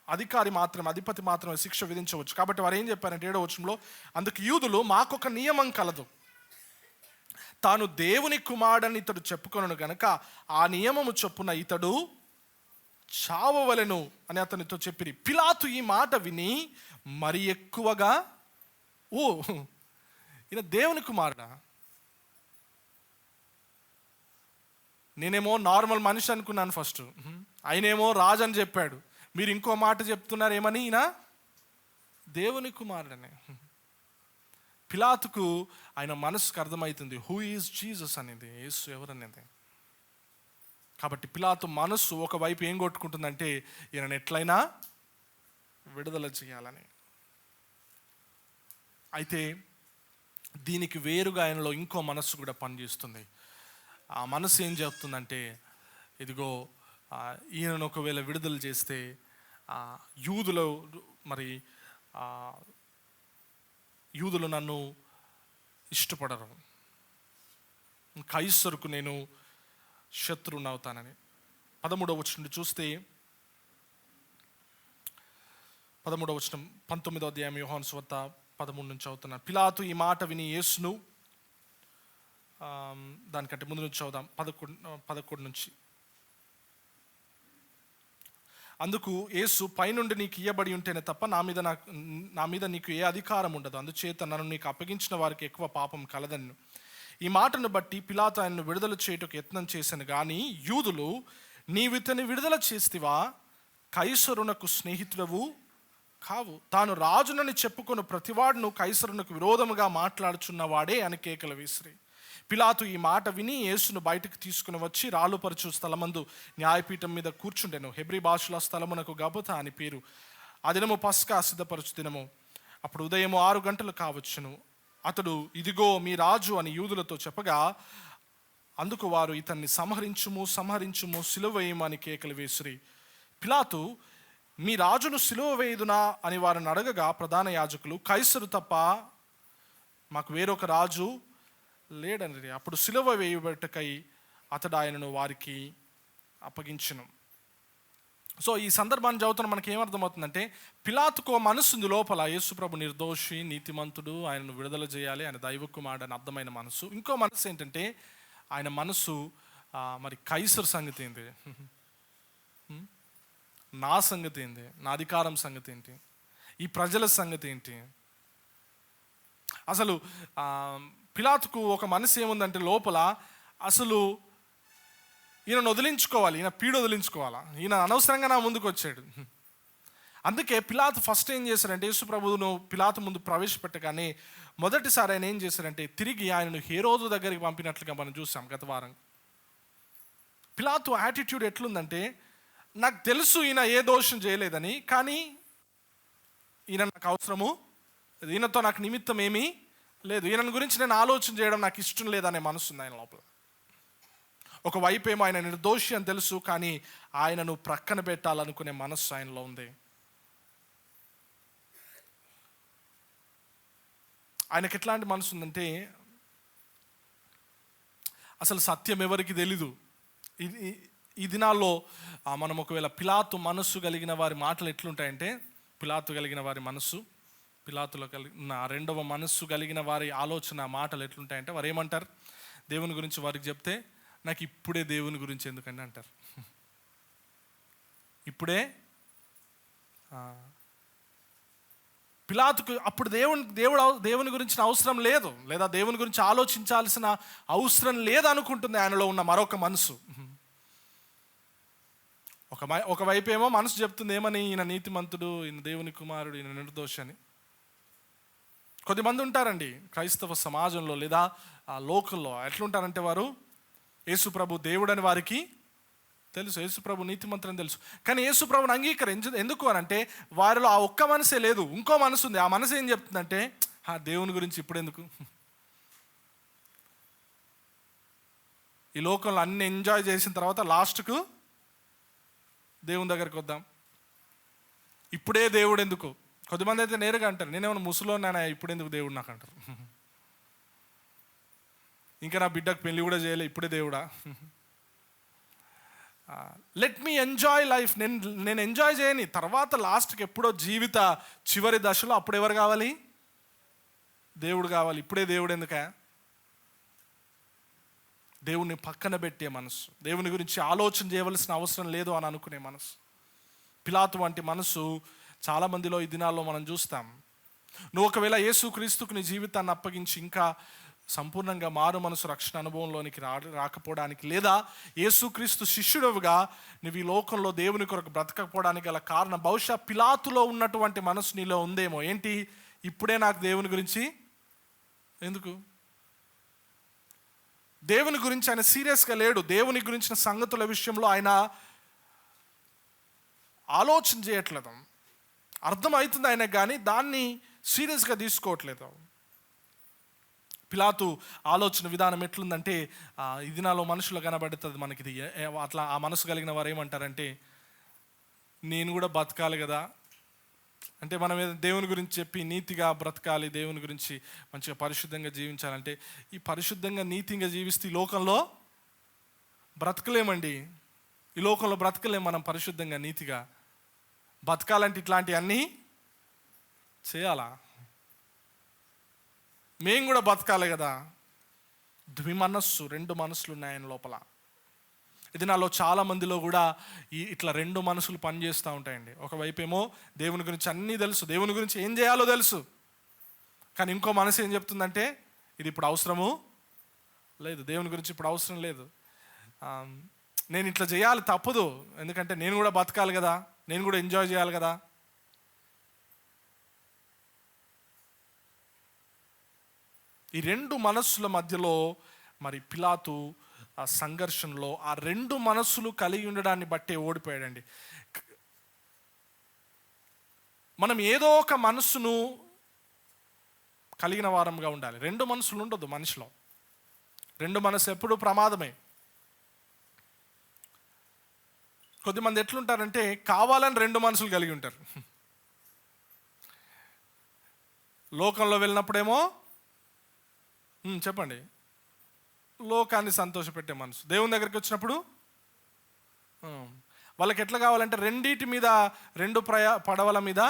అధిపతి మాత్రమే శిక్ష విధించవచ్చు. కాబట్టి వారు ఏం చెప్పారంటే 7వ వచనంలో, అందుకు యూదులు మాకొక నియమం కలదు, తాను దేవుని కుమారుడని ఇతడు చెప్పుకొనను గనక ఆ నియమము చొప్పున ఇతడు చావవలెను అని అతనితో చెప్పిరి. పిలాతు ఈ మాట విని మరి ఎక్కువగా, ఈయన దేవుని కుమారుడా, నేనేమో నార్మల్ మనిషి అనుకున్నాను ఫస్ట్, ఆయనేమో రాజు అని చెప్పాడు, మీరు ఇంకో మాట చెప్తున్నారు ఏమని, ఈయన దేవుని కుమారుడని. పిలాతుకు ఆయన మనసుకు అర్థమవుతుంది హూ ఈజ్ జీసస్ అనేది, యేసు ఎవరనేది. కాబట్టి పిలాతు మనస్సు ఒకవైపు ఏం కొట్టుకుంటుందంటే ఈయనను ఎట్లయినా విడుదల చేయాలని. అయితే దీనికి వేరుగా ఆయనలో ఇంకో మనస్సు కూడా పనిచేస్తుంది. ఆ మనసు ఏం చెప్తుందంటే, ఇదిగో ఈయనను ఒకవేళ విడుదల చేస్తే యూదులు మరి యూదులు నన్ను ఇష్టపడరు, కైసరుకు నేను శత్రువుని అవుతానని. 13వ వచనం చూస్తే 13వ వచనం 19వ అధ్యాయం యోహాను సువార్త 13 నుంచి చదువుతున్నాను. పిలాతు ఈ మాట విని యేసును, దానికంటే ముందు నుంచి చదువుదాం 11 నుంచి. అందుకు యేసు, పైనుండి నీకు ఇయ్యబడి ఉంటేనే తప్ప నా మీద నీకు ఏ అధికారం ఉండదు, అందుచేత నన్ను నీకు అప్పగించిన వారికి ఎక్కువ పాపం కలదను. ఈ మాటను బట్టి పిలాతు ఆయనను విడుదల చేయుటకు యత్నం చేశాను కానీ యూదులు, నీవితని విడుదల చేస్తివా, కైసరునకు స్నేహితుడవు కావు, తాను రాజునని చెప్పుకొని ప్రతివాడును కైసరునకు విరోధముగా మాట్లాడుచున్నవాడే అని కేకలు విసిరి. పిలాతు ఈ మాట విని యేసును బయటకు తీసుకుని వచ్చి రాళ్ళుపరచు స్థలమందు న్యాయపీఠం మీద కూర్చుండెను. హెబ్రీ భాషలో స్థలమునకు గబుతా అని పేరు. ఆ దినము పస్కా సిద్ధపరచు దినము. అప్పుడు ఉదయము 6 గంటలు కావచ్చును. అతడు, ఇదిగో మీ రాజు అని యూదులతో చెప్పగా, అందుకు వారు, ఇతన్ని సంహరించుము, సిలువ వేయమని కేకలు వేసిరి. పిలాతు, మీ రాజును సిలువ వేయుదునా అని వారిని అడగగా, ప్రధాన యాజకులు, కైసరు తప్ప మాకు వేరొక రాజు లేడని. అప్పుడు సిలువ వేయబట్టకై అతడు ఆయనను వారికి అప్పగించును. సో ఈ సందర్భాన్ని చదువుతున్న మనకి ఏమర్థమవుతుందంటే, పిలాతుకు మనసు లోపల యేసుప్రభు నిర్దోషి, నీతిమంతుడు, ఆయనను విడుదల చేయాలి, ఆయన దైవ కుమారుడు అని అర్థమైన మనసు. ఇంకో మనసు ఏంటంటే, ఆయన మనసు మరి కైసర్ సంగతి ఏంటి, నా సంగతి ఏంటి, నా అధికారం సంగతి ఏంటి, ఈ ప్రజల సంగతి ఏంటి. అసలు పిలాతుకు ఒక మనసు ఏముందంటే లోపల, అసలు ఈయనను వదిలించుకోవాలి, ఈయన పీడ వదిలించుకోవాలా, ఈయన అనవసరంగా నా ముందుకు వచ్చాడు. అందుకే పిలాతు ఫస్ట్ ఏం చేశారంటే, యేసు ప్రభువును పిలాతు ముందు ప్రవేశపెట్టగానే మొదటిసారి ఆయన ఏం చేశారంటే, తిరిగి ఆయనను హేరోదు దగ్గరికి పంపినట్లుగా మనం చూసాం గత వారం. పిలాతు యాటిట్యూడ్ ఎట్లుందంటే, నాకు తెలుసు ఈయన ఏ దోషం చేయలేదని, కానీ ఈయన నాకు అవసరము, ఈయనతో నాకు నిమిత్తం ఏమీ లేదు, ఈయన గురించి నేను ఆలోచన చేయడం నాకు ఇష్టం లేదనే మనసు ఉంది ఆయన లోపల. ఒకవైపు ఏమో ఆయన నిర్దోషి అని తెలుసు, కానీ ఆయనను ప్రక్కన పెట్టాలనుకునే మనస్సు ఆయనలో ఉంది. ఆయనకి ఎట్లాంటి మనసు ఉందంటే, అసలు సత్యం ఎవరికి తెలీదు. ఈ దినాల్లో మనం ఒకవేళ పిలాతు మనస్సు కలిగిన వారి మాటలు ఎట్లుంటాయంటే, పిలాతు కలిగిన వారి మనస్సు, పిలాతులో కలిగిన రెండవ మనస్సు కలిగిన వారి ఆలోచన మాటలు ఎట్లుంటాయంటే, వారు ఏమంటారు, దేవుని గురించి వారికి చెప్తే, నాకు ఇప్పుడే దేవుని గురించి ఎందుకండి అంటారు. ఇప్పుడే పిలాతుకు అప్పుడు దేవుని గురించిన అవసరం లేదు, లేదా దేవుని గురించి ఆలోచించాల్సిన అవసరం లేదు అనుకుంటుంది ఆయనలో ఉన్న మరొక మనసు. ఒకవైపు ఏమో మనసు చెప్తుంది ఏమని, ఈయన నీతిమంతుడు, ఈయన దేవుని కుమారుడు, ఈయన నిర్దోషి అని. కొద్దిమంది ఉంటారండి క్రైస్తవ సమాజంలో లేదా లోకల్లో, ఎట్లుంటారంటే వారు యేసుప్రభు దేవుడని వారికి తెలుసు, యేసుప్రభు నీతిమంతుడని తెలుసు, కానీ యేసుప్రభుని ఎందుకు అని అంటే, వారిలో ఆ ఒక్క మనసే లేదు, ఇంకో మనసు ఉంది. ఆ మనసు ఏం చెప్తుందంటే, దేవుని గురించి ఇప్పుడెందుకు, ఈ లోకంలో అన్ని ఎంజాయ్ చేసిన తర్వాత లాస్ట్కు దేవుని దగ్గరికి వద్దాం, ఇప్పుడే దేవుడు ఎందుకు. కొద్దిమంది అయితే నేరుగా అంటారు, నేనేమన్నా ముసలోన్నానా, ఇప్పుడు ఎందుకు దేవుడు నాకు అంటారు. ఇంకా నా బిడ్డకు పెళ్ళి కూడా చేయలే, ఇప్పుడే దేవుడా. లెట్ మీ ఎంజాయ్ లైఫ్, నేను ఎంజాయ్ చేయని తర్వాత లాస్ట్కి ఎప్పుడో జీవిత చివరి దశలో అప్పుడు ఎవరు కావాలి, దేవుడు కావాలి, ఇప్పుడే దేవుడు ఎందుక. దేవుణ్ణి పక్కన పెట్టే మనసు, దేవుని గురించి ఆలోచన చేయవలసిన అవసరం లేదు అని అనుకునే మనసు. పిలాతు వంటి మనసు చాలామందిలో ఈ దినాల్లో మనం చూస్తాం. నువ్వు ఒకవేళ యేసుక్రీస్తుకు నీ జీవితాన్ని అప్పగించి ఇంకా సంపూర్ణంగా మారు మనసు రక్షణ అనుభవంలోనికి రాకపోవడానికి, లేదా యేసుక్రీస్తు శిష్యుడుగా నువ్వు ఈ లోకంలో దేవుని కొరకు బ్రతకపోవడానికి గల కారణం బహుశా పిలాతులో ఉన్నటువంటి మనసు నీలో ఉందేమో. ఏంటి, ఇప్పుడే నాకు దేవుని గురించి ఎందుకు, దేవుని గురించి ఆయన సీరియస్గా లేడు, దేవుని గురించిన సంగతుల విషయంలో ఆయన ఆలోచన చేయట్లేదు. అర్థమవుతుంది ఆయనకు, కానీ దాన్ని సీరియస్గా తీసుకోవట్లేదు. పిలాతు ఆలోచన విధానం ఎట్లుందంటే, ఇది నాలో మనుషులు కనబడుతుంది మనకి ఇది అట్లా ఆ మనసు కలిగిన వారు ఏమంటారంటే, నేను కూడా బతకాలి కదా, అంటే మనం దేవుని గురించి చెప్పి నీతిగా బ్రతకాలి, దేవుని గురించి మంచిగా పరిశుద్ధంగా జీవించాలంటే, ఈ పరిశుద్ధంగా నీతిగా జీవిస్తే ఈ లోకంలో బ్రతకలేమండి. ఈ లోకంలో బ్రతకలేము మనం పరిశుద్ధంగా నీతిగా. బతకాలంటే ఇట్లాంటివన్నీ చేయాలా? మేము కూడా బతకాలి కదా. ద్విమనస్సు, రెండు మనసులు ఉన్నాయి ఆయన లోపల. ఇది నాలో చాలా మందిలో కూడా ఇట్లా రెండు మనసులు పనిచేస్తూ ఉంటాయండి. ఒకవైపు ఏమో దేవుని గురించి అన్నీ తెలుసు, దేవుని గురించి ఏం చేయాలో తెలుసు, కానీ ఇంకో మనసు ఏం చెప్తుందంటే ఇది ఇప్పుడు అవసరము లేదు, దేవుని గురించి ఇప్పుడు అవసరం లేదు, నేను ఇట్లా చేయాలి తప్పదు, ఎందుకంటే నేను కూడా బతకాలి కదా, నేను కూడా ఎంజాయ్ చేయాలి కదా. ఈ రెండు మనస్సుల మధ్యలో మరి పిలాతు ఆ సంఘర్షణలో ఆ రెండు మనస్సులు కలిగి ఉండడాన్ని బట్టే ఓడిపోయాడండి. మనం ఏదో ఒక మనస్సును కలిగిన వారంగా ఉండాలి. రెండు మనసులు ఉండదు మనిషిలో. రెండు మనసు ఎప్పుడు ప్రమాదమే. కొద్దిమంది ఎట్లుంటారంటే కావాలని రెండు మనసులు కలిగి ఉంటారు. లోకంలో వెళ్ళినప్పుడేమో చెప్పండి, లోకాన్ని సంతోషపెట్టే మనసు. దేవుని దగ్గరికి వచ్చినప్పుడు వాళ్ళకి ఎట్లా కావాలంటే రెండిటి మీద, రెండు పడవల మీద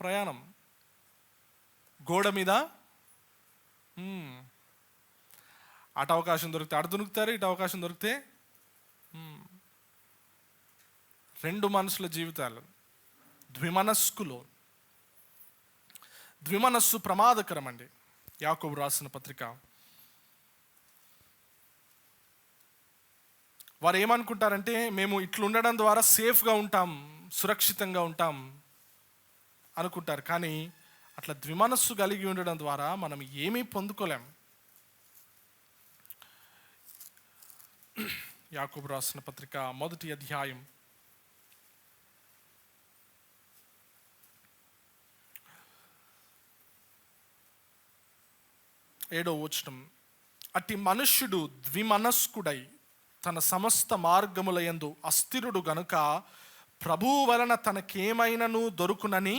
ప్రయాణం, గోడ మీద అటు అవకాశం దొరికితే అటు దునుకుతారు, ఇటు అవకాశం దొరికితే. రెండు మనసుల జీవితాలు ద్విమనస్కులు. ద్విమనస్సు ప్రమాదకరం అండి. యాకోబు రాసిన పత్రిక. వారు ఏమనుకుంటారంటే మేము ఇట్లా ఉండడం ద్వారా సేఫ్గా ఉంటాం, సురక్షితంగా ఉంటాం అనుకుంటారు. కానీ అట్లా ద్విమనస్సు కలిగి ఉండడం ద్వారా మనం ఏమీ పొందుకోలేం. యాకోబు రాసిన పత్రిక 1వ అధ్యాయం 7వ వచనం. అట్టి మనుష్యుడు ద్విమనస్కుడై తన సమస్త మార్గముల యందు అస్థిరుడు గనుక ప్రభువు వలన తనకేమైనను దొరుకునని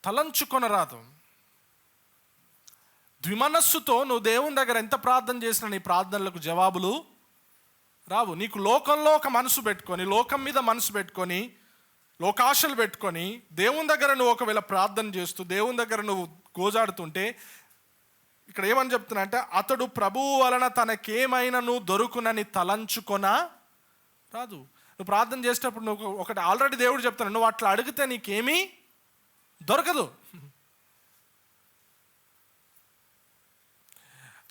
తలంచుకొనరాదు. ద్విమనస్సుతో నువ్వు దేవుని దగ్గర ఎంత ప్రార్థన చేసినా నీ ప్రార్థనలకు జవాబులు రావు. నీకు లోకంలో ఒక మనసు పెట్టుకొని, లోకం మీద మనసు పెట్టుకొని, లోకాశలు పెట్టుకొని దేవుని దగ్గర నువ్వు ఒకవేళ ప్రార్థన చేస్తూ దేవుని దగ్గర నువ్వు గోజాడుతుంటే, ఇక్కడ ఏమని చెప్తున్నా అంటే అతడు ప్రభువు వలన తనకేమైనను దొరుకునని తలంచుకొన రాదు. నువ్వు ప్రార్థన చేసేటప్పుడు నువ్వు ఒకటి ఆల్రెడీ దేవుడు చెప్తాను, నువ్వు అట్లా అడిగితే నీకేమీ దొరకదు.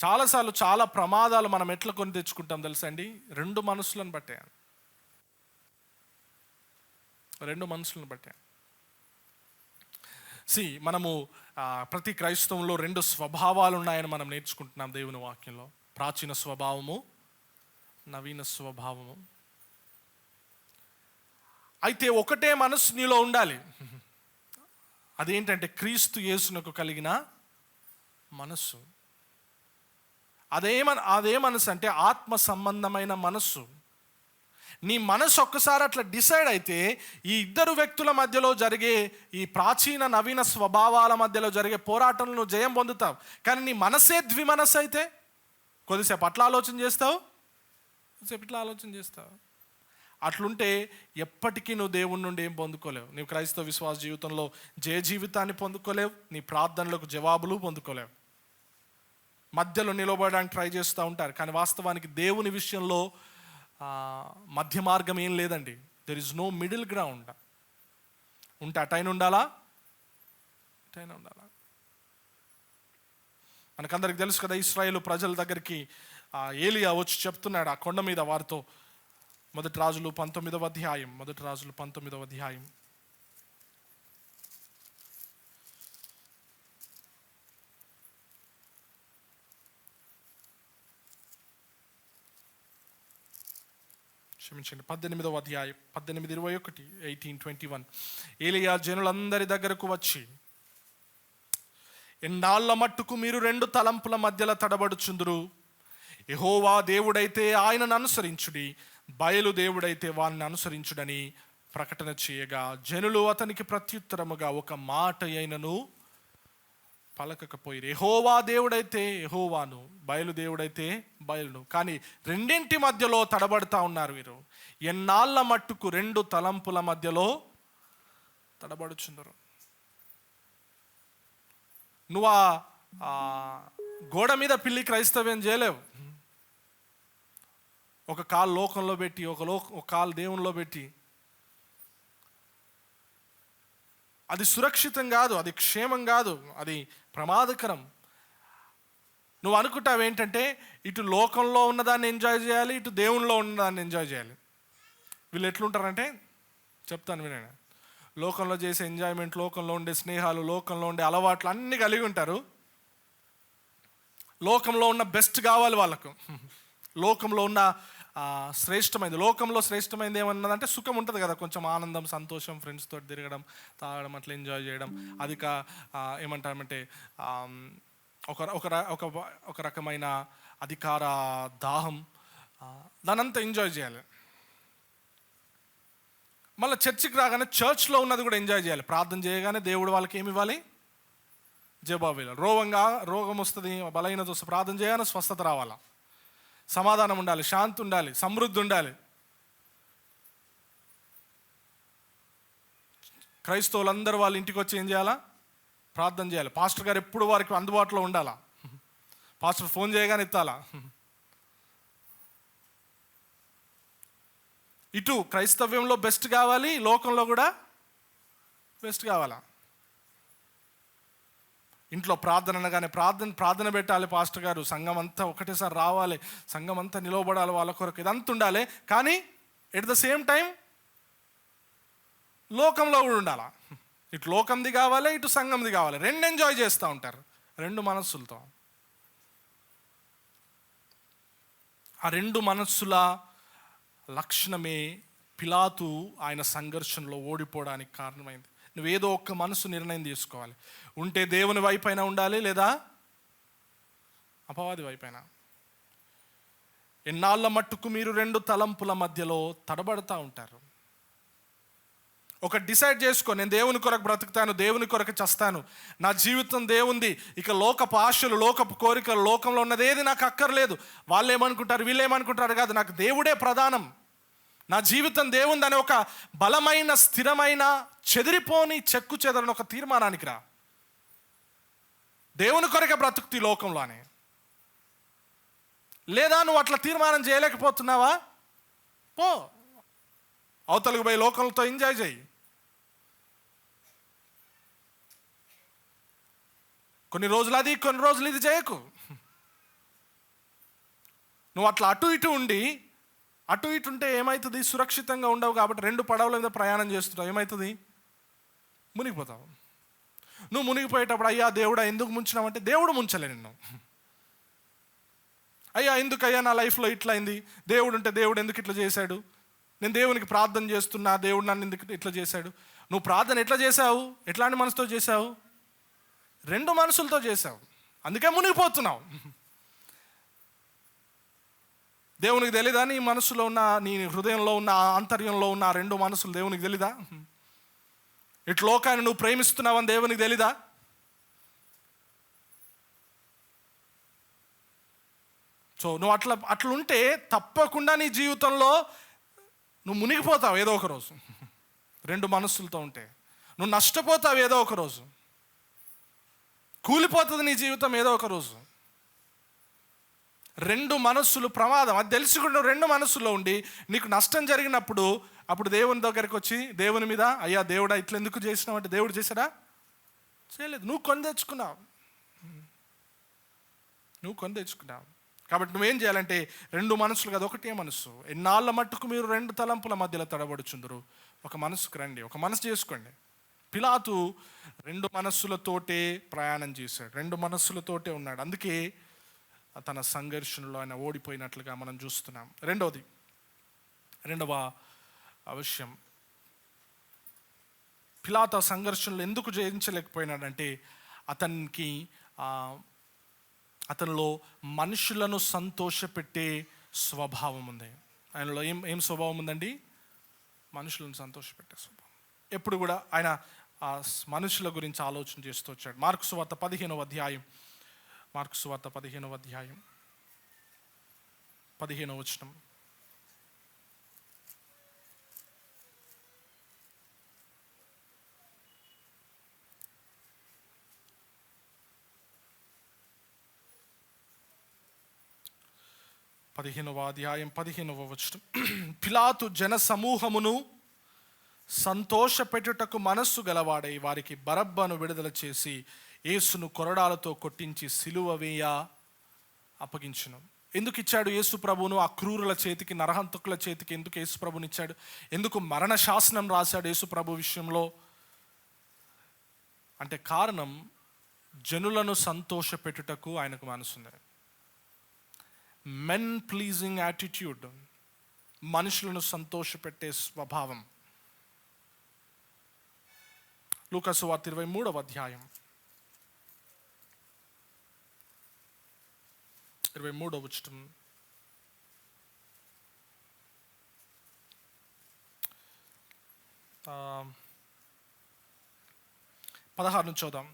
చాలాసార్లు చాలా ప్రమాదాలు మనం ఎట్లా కొని తెచ్చుకుంటాం తెలుసా అండి? రెండు మనసులను బట్టే. రెండు మనసులను బట్టే. మనము ప్రతి క్రైస్తవంలో రెండు స్వభావాలు ఉన్నాయని మనం నేర్చుకుంటున్నాం దేవుని వాక్యంలో. ప్రాచీన స్వభావము, నవీన స్వభావము. అయితే ఒకటే మనసు నీలో ఉండాలి. అదేంటంటే క్రీస్తు యేసునకు కలిగిన మనస్సు. అదే మనసు అంటే ఆత్మ సంబంధమైన మనస్సు. నీ మనసు ఒక్కసారి అట్లా డిసైడ్ అయితే ఈ ఇద్దరు వ్యక్తుల మధ్యలో జరిగే ఈ ప్రాచీన నవీన స్వభావాల మధ్యలో జరిగే పోరాటంలో నువ్వు జయం పొందుతావు. కానీ నీ మనసే ద్విమనస్సు అయితే కొద్దిసేపు అట్లా ఆలోచన చేస్తావు, కొద్దిసేపు ఇట్లా ఆలోచన చేస్తావు. అట్లుంటే ఎప్పటికీ నువ్వు దేవుని నుండి ఏం పొందుకోలేవు. నీవు క్రైస్తవ విశ్వాస జీవితంలో జయ జీవితాన్ని పొందుకోలేవు, నీ ప్రార్థనలకు జవాబులు పొందుకోలేవు. మధ్యలో నిలబడడానికి ట్రై చేస్తూ ఉంటారు, కానీ వాస్తవానికి దేవుని విషయంలో మధ్య మార్గం ఏం లేదండి. There is no middle ground. ఉంటే అటైన ఉండాలా, ఇటైన ఉండాలా. మనకందరికి తెలుసు కదా, ఇశ్రాయేలు ప్రజల దగ్గరికి ఏలియా వచ్చి చెప్తున్నాడు ఆ కొండ మీద వారితో. మొదటి రాజులు 19వ అధ్యాయం. క్షమించండి, 18వ అధ్యాయం 18:21, 18:21. ఏలియా జనులందరి దగ్గరకు వచ్చి ఎన్నాళ్ళ మట్టుకు మీరు రెండు తలంపుల మధ్యలో తడబడుచుందురు? యెహోవా దేవుడైతే ఆయనను అనుసరించుడి, బయలు దేవుడైతే వారిని అనుసరించుడని ప్రకటన చేయగా జనులు అతనికి ప్రత్యుత్తరముగా ఒక మాట అయినను పలకకపోయిరు. యెహోవా దేవుడైతే యెహోవాను, బయలు దేవుడైతే బయలును. కానీ రెండింటి మధ్యలో తడబడుతూ ఉన్నారు వీరు. ఎన్నాళ్ళ మట్టుకు రెండు తలంపుల మధ్యలో తడబడుచుందరు. నువ్వు ఆ గోడ మీద పిల్లి క్రైస్తవ్యం చేయలేవు. ఒక కాలు లోకంలో పెట్టి ఒక కాలు దేవునిలో పెట్టి అది సురక్షితం కాదు, అది క్షేమం కాదు, అది ప్రమాదకరం. నువ్వు అనుకుంటావు ఏంటంటే ఇటు లోకంలో ఉన్నదాన్ని ఎంజాయ్ చేయాలి, ఇటు దేవునిలో ఉన్నదాన్ని ఎంజాయ్ చేయాలి. వీళ్ళు ఎట్లుంటారంటే చెప్తాను వినండి. లోకంలో చేసే ఎంజాయ్మెంట్, లోకంలో ఉండే స్నేహాలు, లోకంలో ఉండే అలవాట్లు అన్నీ కలిగి ఉంటారు. లోకంలో ఉన్న బెస్ట్ కావాలి వాళ్ళకు. లోకంలో ఉన్న శ్రేష్టమైనది, లోకంలో శ్రేష్టమైనది ఏమన్నదంటే సుఖం ఉంటుంది కదా, కొంచెం ఆనందం, సంతోషం, ఫ్రెండ్స్ తోటి తిరగడం, తాగడం, అట్లా ఎంజాయ్ చేయడం. అది ఏమంటారంటే ఒక రకమైన అధికార దాహం, దానంతా ఎంజాయ్ చేయాలి. మళ్ళీ చర్చికి రాగానే చర్చ్లో ఉన్నది కూడా ఎంజాయ్ చేయాలి. ప్రార్థన చేయగానే దేవుడు వాళ్ళకి ఏమి ఇవ్వాలి? జవాబు ఇవ్వాలి. రోగం వస్తుంది, బలహీనత వస్తుంది, ప్రార్థన చేయగానే స్వస్థత రావాలా, సమాధానం ఉండాలి, శాంతి ఉండాలి, సమృద్ధి ఉండాలి. క్రైస్తవులందరూ వాళ్ళ ఇంటికి వచ్చి ఏం చేయాలా? ప్రార్థన చేయాలి. పాస్టర్ గారు ఎప్పుడు వారికి అందుబాటులో ఉండాలా. పాస్టర్ ఫోన్ చేయగానే ఎత్తాలా. ఇటు క్రైస్తవ్యంలో బెస్ట్ కావాలి, లోకంలో కూడా బెస్ట్ కావాలా. ఇంట్లో ప్రార్థన అనగానే ప్రార్థన పెట్టాలి పాస్టర్ గారు, సంఘం అంతా ఒకటేసారి రావాలి, సంఘం అంతా నిలవబడాలి వాళ్ళ కొరకు, ఇదంతా ఉండాలి. కానీ ఎట్ ద సేమ్ టైం లోకంలో కూడా ఉండాలా. ఇటు లోకంది కావాలి, ఇటు సంఘంది కావాలి. రెండు ఎంజాయ్ చేస్తూ ఉంటారు రెండు మనస్సులతో. ఆ రెండు మనస్సుల లక్షణమే పిలాతు ఆయన సంఘర్షణలో ఓడిపోవడానికి కారణమైంది. నువ్వేదో ఒక్క మనసు నిర్ణయం తీసుకోవాలి. ఉంటే దేవుని వైపైన ఉండాలి, లేదా అపవాది వైపైన. ఎన్నాళ్ళ మట్టుకు మీరు రెండు తలంపుల మధ్యలో తడబడుతూ ఉంటారు. ఒక డిసైడ్ చేసుకో, నేను దేవుని కొరకు బ్రతుకుతాను, దేవుని కొరకు చస్తాను, నా జీవితం దేవుంది, ఇక లోకపు ఆశలు, లోకపు కోరికలు, లోకంలో ఉన్నది ఏది నాకు అక్కర్లేదు. వాళ్ళు ఏమనుకుంటారు, వీళ్ళు ఏమనుకుంటారు కాదు, నాకు దేవుడే ప్రధానం, నా జీవితం దేవుంది అనే ఒక బలమైన, స్థిరమైన, చెదిరిపోని, చెక్కు చెదరని ఒక తీర్మానానికి రా. దేవుని కొరకే బ్రతుకుతీ లోకంలో అని. లేదా నువ్వు అట్లా తీర్మానం చేయలేకపోతున్నావా, పో అవతలకు పోయి లోకంతో ఎంజాయ్ చేయి. కొన్ని రోజులు అది, కొన్ని రోజులు ఇది చేయకు. నువ్వు అట్లా అటు ఇటు ఉంటే ఏమవుతుంది? సురక్షితంగా ఉండవు. కాబట్టి రెండు పడవల మీద ప్రయాణం చేస్తున్నావు, ఏమవుతుంది? మునిగిపోతావు. నువ్వు మునిగిపోయేటప్పుడు అయ్యా దేవుడా ఎందుకు ముంచినావంటే దేవుడు ముంచలే నిన్ను. అయ్యా ఎందుకయ్యా నా లైఫ్లో ఇట్లా అయింది, దేవుడు ఉంటే దేవుడు ఎందుకు ఇట్లా చేశాడు, నేను దేవునికి ప్రార్థన చేస్తున్నా, దేవుడు నన్ను ఎందుకు ఇట్లా చేశాడు. నువ్వు ప్రార్థన ఎట్లా చేశావు? ఎట్లాంటి మనసుతో చేశావు? రెండు మనసులతో చేశావు, అందుకే మునిగిపోతున్నావు. దేవునికి తెలీదా నీ మనసులో ఉన్న, నీ హృదయంలో ఉన్న, ఆంతర్యంలో ఉన్న రెండు మనసులు దేవునికి తెలీదా? ఇటు లోకాన్ని నువ్వు ప్రేమిస్తున్నావని దేవునికి తెలీదా? సో నువ్వు అట్లుంటే తప్పకుండా నీ జీవితంలో నువ్వు మునిగిపోతావు ఏదో ఒక రోజు. రెండు మనస్సులతో ఉంటే నువ్వు నష్టపోతావు ఏదో ఒక రోజు, కూలిపోతుంది నీ జీవితం ఏదో ఒక రోజు. రెండు మనస్సులు ప్రమాదం, అది తెలిసి కూడా రెండు మనస్సులో ఉండి నీకు నష్టం జరిగినప్పుడు అప్పుడు దేవుని దగ్గరికి వచ్చి దేవుని మీద అయ్యా దేవుడా ఇట్లా ఎందుకు చేసినావు అంటే దేవుడు చేశాడా? చేయలేదు, నువ్వు కొని తెచ్చుకున్నావు. కాబట్టి నువ్వేం చేయాలంటే రెండు మనసులు కదా, ఒకటే మనసు. ఎన్నాళ్ళ మట్టుకు మీరు రెండు తలంపుల మధ్యలో తడబడుచుందరు, ఒక మనసుకు రండి, ఒక మనసు చేసుకోండి. పిలాతు రెండు మనస్సులతోటే ప్రయాణం చేశాడు, రెండు మనస్సులతోటే ఉన్నాడు. అందుకే తన సంఘర్షణలో ఆయన ఓడిపోయినట్లుగా మనం చూస్తున్నాం. రెండవ విషయం, పిలాతు సంఘర్షణలు ఎందుకు జయించలేకపోయినాడంటే అతనికి అతనిలో మనుషులను సంతోషపెట్టే స్వభావం ఉంది. ఆయనలో ఏం స్వభావం ఉందండి? మనుషులను సంతోషపెట్టే స్వభావం. ఎప్పుడు కూడా ఆయన ఆ మనుషుల గురించి ఆలోచన చేస్తూ వచ్చాడు. మార్కు సువార్త 15వ అధ్యాయం 15వ వచనం. అధ్యాయం 15వ వచనం. పిలాతు జన సమూహమును సంతోషపెట్టుటకు మనస్సు గలవాడై వారికి బరబ్బను విడుదల చేసి యేసును కొరడాలతో కొట్టించి సిలువ వేయ అప్పగించును. ఎందుకు ఇచ్చాడు యేసు ప్రభువును ఆ క్రూరుల చేతికి, నరహంతకుల చేతికి? ఎందుకు యేసు ప్రభుని ఇచ్చాడు? ఎందుకు మరణ శాసనం రాశాడు యేసు ప్రభు విషయంలో అంటే కారణం, జనులను సంతోషపెట్టుటకు ఆయనకు మనసుంది. మెన్ ప్లీజింగ్ యాటిట్యూడ్, మనుషులను సంతోషపెట్టే స్వభావం. లూకా సువార్త 23వ అధ్యాయం 23వ వచనం. ఆ 16 నుంచి చూద్దాం.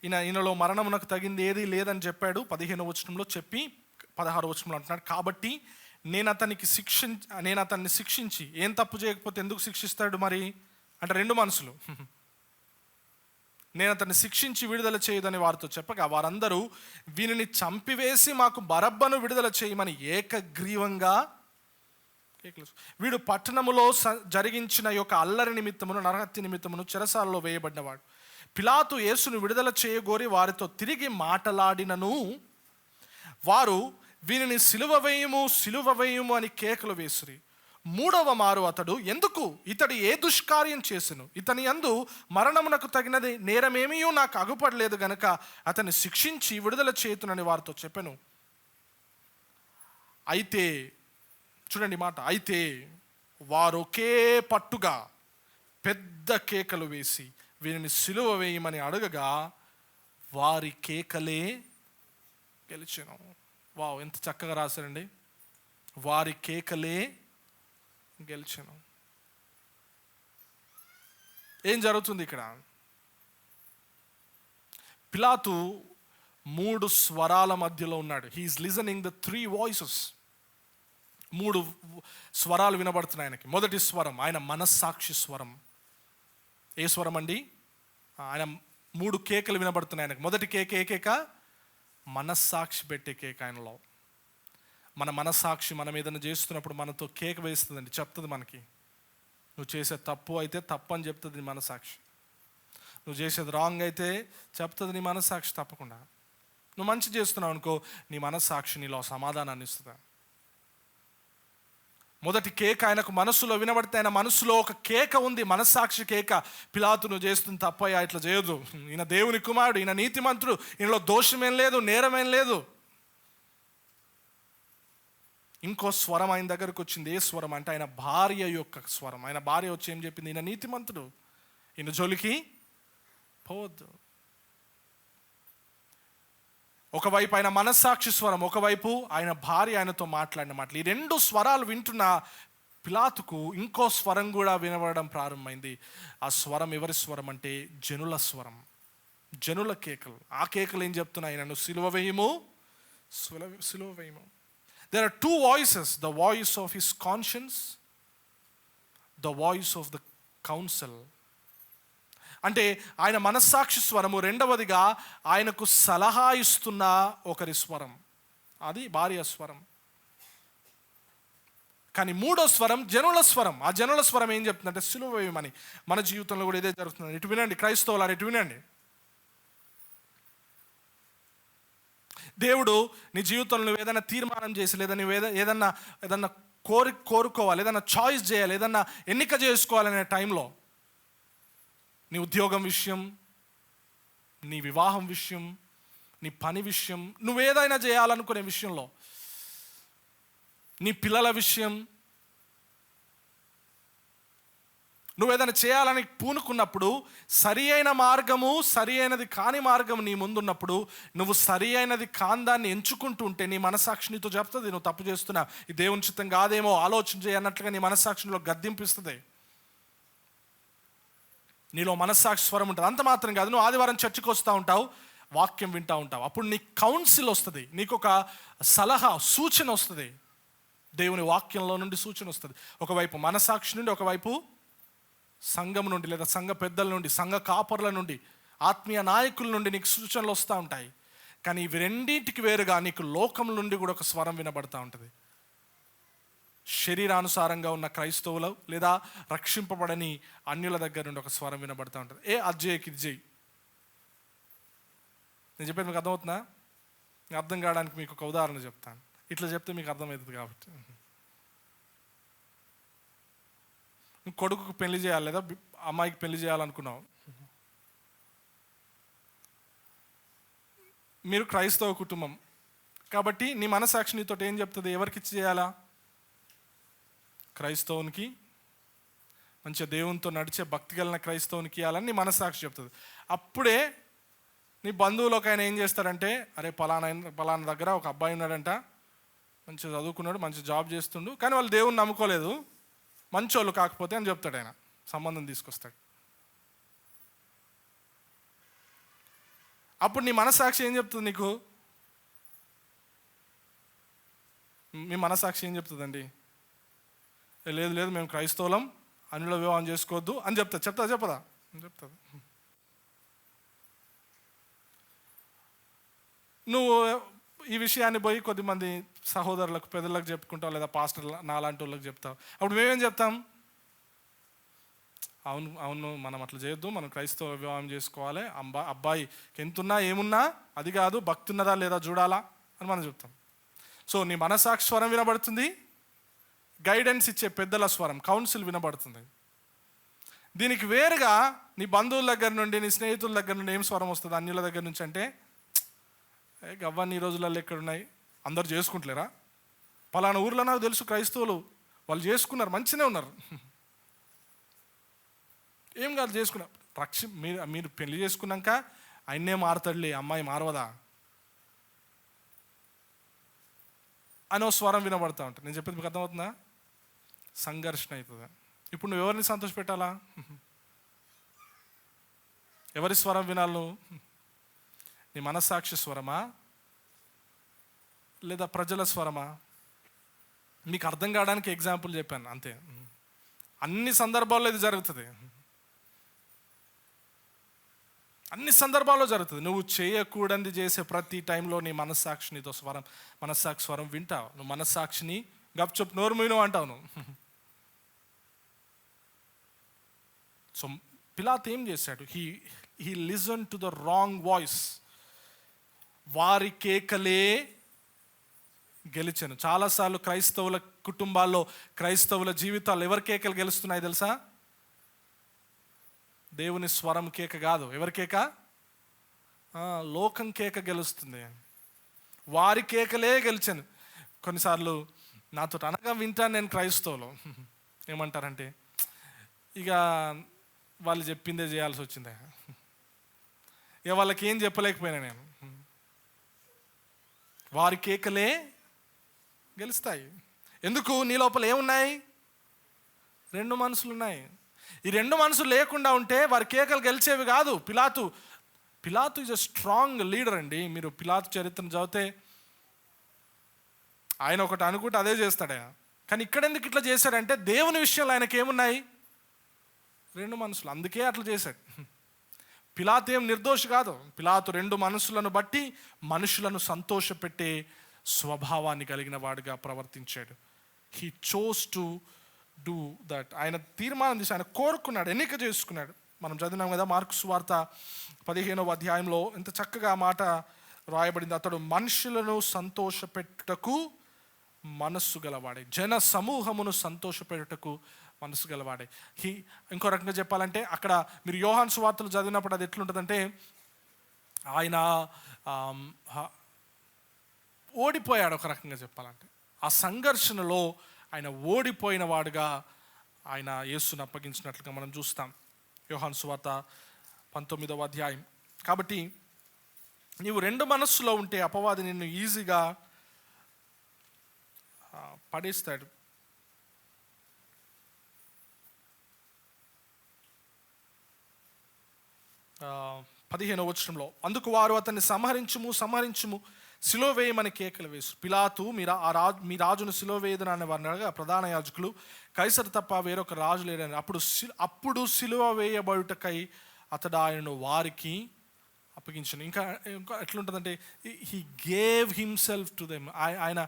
ఈయనలో మరణమునకు తగింది ఏదీ లేదని చెప్పాడు 15వ వచనంలో. చెప్పి 16వ వచనంలో అంటున్నాడు, కాబట్టి నేను అతన్ని శిక్షించి, ఏం తప్పు చేయకపోతే ఎందుకు శిక్షిస్తాడు మరి అంటే రెండు మనసులు. నేను అతన్ని శిక్షించి విడుదల చేయదని వారితో చెప్పగా వారందరూ వీనిని చంపివేసి మాకు బరబ్బను విడుదల చేయమని ఏకగ్రీవంగా, వీడు పట్టణములో జరిగించిన యొక్క అల్లరి నిమిత్తమును నరహత్య నిమిత్తమును చెరసాలలో వేయబడినవాడు. పిలాతు యేసును విడుదల చేయగోరి వారితో తిరిగి మాటలాడినను వారు వీనిని సిలువ వేయుము అని కేకలు వేసిరి. 3వ మారు అతడు, ఎందుకు ఇతడు ఏ దుష్కార్యం చేసెను? ఇతని యందు మరణమునకు తగినది నేరమేమీ నాకు అగుపడలేదు గనుక అతన్ని శిక్షించి విడుదల చేతునని వారితో చెప్పెను. అయితే చూడండి మాట, అయితే వారు ఒకే పట్టుగా పెద్ద కేకలు వేసి వీరిని సిలువ వేయమని అడగగా వారి కేకలే గెలిచెను. వావ్, ఎంత చక్కగా రాశారండి. వారి కేకలే గెలిచెను. ఏం జరుగుతుంది ఇక్కడ? పిలాతు 3 స్వరాల మధ్యలో ఉన్నాడు. He's listening the 3 voices. 3 స్వరాలు వినబడుతున్నాయి ఆయనకి. మొదటి స్వరం ఆయన మనస్సాక్షి స్వరం. ఏ స్వరం అండి? ఆయన 3 కేకలు వినబడుతున్నాయి ఆయనకు. మొదటి కేక ఏ కేక? మనస్సాక్షి పెట్టే కేక ఆయనలో. మన మనస్సాక్షి మనం ఏదైనా చేస్తున్నప్పుడు మనతో కేక వేస్తుందండి, చెప్తుంది మనకి. నువ్వు చేసే తప్పు అయితే తప్పు అని చెప్తుంది నీ మనస్సాక్షి. నువ్వు చేసేది రాంగ్ అయితే చెప్తుంది నీ మనస్సాక్షి తప్పకుండా. నువ్వు మంచి చేస్తున్నావు అనుకో, నీ మనస్సాక్షి నీలో సమాధానాన్ని ఇస్తుంది. మొదటి కేక ఆయనకు మనస్సులో వినబడితే ఆయన మనస్సులో ఒక కేక ఉంది, మనస్సాక్షి కేక. పిలాతు నువ్వు చేస్తుంది తప్పయ్యా, ఇట్లా చేయదు. ఈయన దేవుని కుమారుడు, ఈయన నీతిమంతుడు, ఈయనలో దోషమేం లేదు, నేరమేం లేదు. ఇంకో స్వరం ఆయన దగ్గరకు వచ్చింది. ఏ స్వరం అంటే ఆయన భార్య యొక్క స్వరం. ఆయన భార్య వచ్చి ఏం చెప్పింది? ఈయన నీతిమంతుడు, ఈయన జోలికి పోవద్దు. ఒకవైపు ఆయన మనస్సాక్షి స్వరం, ఒకవైపు ఆయన భార్య ఆయనతో మాట్లాడిన మాటలు. ఈ 2 స్వరాలు వింటున్న పిలాతుకు ఇంకో స్వరం కూడా వినబడడం ప్రారంభమైంది. ఆ స్వరం ఎవరి స్వరం అంటే జనుల స్వరం, జనుల కేకలు. ఆ కేకలు ఏం చెప్తున్నాయి? నన్ను సిలువ వేయము. There are 2 voices, the voice of his conscience, the voice of the counsel. అంటే ఆయన మనస్సాక్షి స్వరము, రెండవదిగా ఆయనకు సలహా ఇస్తున్న ఒకరి స్వరం, అది భార్య స్వరం. కానీ 3వ స్వరం జనుల స్వరం. ఆ జనుల స్వరం ఏం చెప్తుందంటే సిలువ వేయమని. మన జీవితంలో కూడా ఇదే జరుగుతుంది. ఇటు వినండి క్రైస్తవులారు, ఇటు వినండి. దేవుడు నీ జీవితంలో నువ్వు ఏదైనా తీర్మానం చేసి, లేదా నువ్వు ఏదన్నా కోరుకోవాలి, ఏదైనా చాయిస్ చేయాలి, ఏదన్నా ఎన్నిక చేసుకోవాలనే టైంలో, నీ ఉద్యోగం విషయం, నీ వివాహం విషయం, నీ పని విషయం, నువ్వేదైనా చేయాలనుకునే విషయంలో, నీ పిల్లల విషయం, నువ్వు ఏదైనా చేయాలని పూనుకున్నప్పుడు సరి అయిన మార్గము, సరి అయినది కాని మార్గం నీ ముందున్నప్పుడు నువ్వు సరి అయినది కాని దాన్ని ఎంచుకుంటూ ఉంటే నీ మనస్సాక్షి నీతో చెప్తుంది నువ్వు తప్పు చేస్తున్నావు, ఈ దేవుని చిత్తం కాదేమో, ఆలోచన చేయన్నట్లుగా నీ మనస్సాక్షిలో గద్దింపిస్తుంది. నీలో మనస్సాక్షి స్వరం ఉంటుంది. అంత మాత్రం కాదు, నువ్వు ఆదివారం చర్చికి వస్తూ ఉంటావు, వాక్యం వింటూ ఉంటావు, అప్పుడు నీకు కౌన్సిల్ వస్తుంది, నీకు ఒక సలహా సూచన వస్తుంది, దేవుని వాక్యంలో నుండి సూచన వస్తుంది. ఒకవైపు మనస్సాక్షి నుండి, ఒకవైపు సంఘం నుండి లేదా సంఘ పెద్దల నుండి, సంఘ కాపర్ల నుండి, ఆత్మీయ నాయకుల నుండి నీకు సూచనలు వస్తూ ఉంటాయి. కానీ ఇవి రెండింటికి వేరుగా నీకు లోకం నుండి కూడా ఒక స్వరం వినబడతా ఉంటుంది. శరీరానుసారంగా ఉన్న క్రైస్తవులు లేదా రక్షింపబడని అన్యుల దగ్గర నుండి ఒక స్వరం వినబడతా ఉంటుంది. అజ్జయ్యకి ఇది చెయ్యి. నేను చెప్పేది మీకు అర్థమవుతుందా? అర్థం కావడానికి మీకు ఒక ఉదాహరణ చెప్తాను, ఇట్లా చెప్తే మీకు అర్థమవుతుంది కాబట్టి. కొడుకుకు పెళ్లి చేయాలి లేదా అమ్మాయికి పెళ్లి చేయాలనుకున్నావు, మీరు క్రైస్తవ కుటుంబం కాబట్టి నీ మనసాక్షి నీతో ఏం చెప్తుంది? ఎవరికి ఇచ్చి చేయాలా? క్రైస్తవునికి, మంచిగా దేవునితో నడిచే భక్తి కలిగిన క్రైస్తవునికి ఇవ్వాలని నీ మనస్సాక్షి చెప్తుంది. అప్పుడే నీ బంధువులు ఒక ఆయన ఏం చేస్తారంటే, అరే పలానా దగ్గర ఒక అబ్బాయి ఉన్నాడంట, మంచిగా చదువుకున్నాడు, మంచి జాబ్ చేస్తుండు, కానీ వాళ్ళు దేవుని నమ్ముకోలేదు, మంచోళ్ళు కాకపోతే అని చెప్తాడు. ఆయన సంబంధం తీసుకొస్తాడు. అప్పుడు నీ మనస్సాక్షి ఏం చెప్తుంది నీకు? మీ మనస్సాక్షి ఏం చెప్తుందండి? లేదు లేదు మేము క్రైస్తవులం, అన్యుల వివాహం చేసుకోవద్దు అని చెప్పదా? చెప్తుంది. నువ్వు ఈ విషయాన్ని పోయి కొద్దిమంది సహోదరులకు, పెద్దలకు చెప్పుకుంటావు, లేదా పాస్టర్ నాలాంటి వాళ్ళకి చెప్తావు. అప్పుడు మేమేం చెప్తాం? అవును మనం అట్లా చేయొద్దు, మనం క్రైస్తవ వివాహం చేసుకోవాలి, అబ్బాయికి ఎంతున్నా ఏమున్నా అది కాదు, భక్తి ఉన్నదా లేదా చూడాలా అని మనం చెప్తాం. సో నీ మనసాక్షి స్వరం వినబడుతుంది, గైడెన్స్ ఇచ్చే పెద్దల స్వరం, కౌన్సిల్ వినబడుతుంది. దీనికి వేరుగా నీ బంధువుల దగ్గర నుండి, నీ స్నేహితుల దగ్గర నుండి ఏం స్వరం వస్తుంది అన్యుల దగ్గర నుంచి అంటే, గవ్వన్నీ ఈ రోజులలో ఎక్కడున్నాయి, అందరు చేసుకుంటలేరా, పలానా ఊర్లో నాకు తెలుసు క్రైస్తవులు వాళ్ళు చేసుకున్నారు, మంచిగానే ఉన్నారు, ఏం కాదు చేసుకున్నారు, మీరు పెళ్లి చేసుకున్నాక ఆయన్నే మారుతాడులే, అమ్మాయి మారవదా అని ఒక స్వరం వినబడతా ఉంటుంది. నేను చెప్పేది మీకు అర్థమవుతుందా? సంఘర్షణ అవుతుంది. ఇప్పుడు నువ్వు ఎవరిని సంతోష పెట్టాలా? ఎవరి స్వరం వినాలి నువ్వు? నీ మనస్సాక్షి స్వరమా లేదా ప్రజల స్వరమా? మీకు అర్థం కావడానికి ఎగ్జాంపుల్ చెప్పాను అంతే. అన్ని సందర్భాల్లో ఇది జరుగుతుంది, అన్ని సందర్భాల్లో జరుగుతుంది. నువ్వు చేయకూడనిది చేసే ప్రతి టైంలో నీ మనస్సాక్షి నీతో మనస్సాక్షి స్వరం వింటావు. నువ్వు మనస్సాక్షిని గప్చుప్ నోరు మీను అంటావు నువ్వు. సో పిలాతు ఏం చేశాడు? He listen to the wrong voice. వారి కేకలే గెలిచాను. చాలాసార్లు క్రైస్తవుల కుటుంబాల్లో, క్రైస్తవుల జీవితాల్లో ఎవరి కేకలు గెలుస్తున్నాయి తెలుసా? దేవుని స్వరం కేక కాదు. ఎవరి కేక? లోకం కేక గెలుస్తుంది. వారి కేకలే గెలిచాను. కొన్నిసార్లు నాతో అనగా వింటాను నేను క్రైస్తవులు ఏమంటారంటే, ఇక వాళ్ళు చెప్పిందే చేయాల్సి వచ్చిందే, ఇక వాళ్ళకి ఏం చెప్పలేకపోయినా నేను. వారి కేకలే గెలుస్తాయి. ఎందుకు? నీ లోపల ఏమున్నాయి? రెండు మనసులు ఉన్నాయి. ఈ రెండు మనసులు లేకుండా ఉంటే వారి కేకలు గెలిచేవి కాదు. పిలాతు ఈజ్ అ స్ట్రాంగ్ లీడర్ అండి. మీరు పిలాతు చరిత్రను చదివితే ఆయన ఒకటి అనుకుంటే అదే చేస్తాడు ఆయన. కానీ ఇక్కడ ఎందుకు ఇట్లా చేశాడంటే, దేవుని విషయంలో ఆయనకి ఏమున్నాయి? రెండు మనసులు. అందుకే అట్లా చేశాడు. పిలాతు ఏం నిర్దోషి కాదు. పిలాతు రెండు మనసులను బట్టి మనుషులను సంతోషపెట్టే స్వభావాన్ని కలిగిన వాడిగా ప్రవర్తించాడు. He chose to do that. ఆయన తీర్మానం చేసి, ఆయన కోరుకున్నాడు, ఎన్నిక చేసుకున్నాడు. మనం చదివినాం కదా మార్కు సువార్త 15వ అధ్యాయంలో ఎంత చక్కగా ఆ మాట రాయబడింది. అతడు మనుషులను సంతోషపెట్టుటకు మనస్సు గలవాడే, జన సమూహమును సంతోషపెట్టుటకు మనసు గలవాడే. ఇంకో రకంగా చెప్పాలంటే, అక్కడ మీరు యోహాను సువార్తలు చదివినప్పుడు అది ఎట్లుంటుందంటే, ఆయన ఓడిపోయాడు. ఒక రకంగా చెప్పాలంటే ఆ సంఘర్షణలో ఆయన ఓడిపోయిన వాడుగా ఆయన యేసును అప్పగించినట్లుగా మనం చూస్తాం. యోహాను సువార్త 19వ అధ్యాయం. కాబట్టి నీవు రెండు మనస్సులో ఉంటే అపవాది నిన్ను ఈజీగా పడేస్తాడు. ఆ, 15వ వచనంలో, అందుకు వారు అతన్ని సంహరించుము సిలువ వేయమని కేకలు వేసు. పిలాతు మీ రాజును సిలువ వేయదని వారిని అడగా ప్రధాన యాజకులు, కైసరు తప్ప వేరొక రాజు లేడని. అప్పుడు సిలువ వేయబడుటకై అతడు ఆయనను వారికి అప్పగించను. ఇంకా ఎట్లుంటుందంటే, he gave himself to them. ఆయన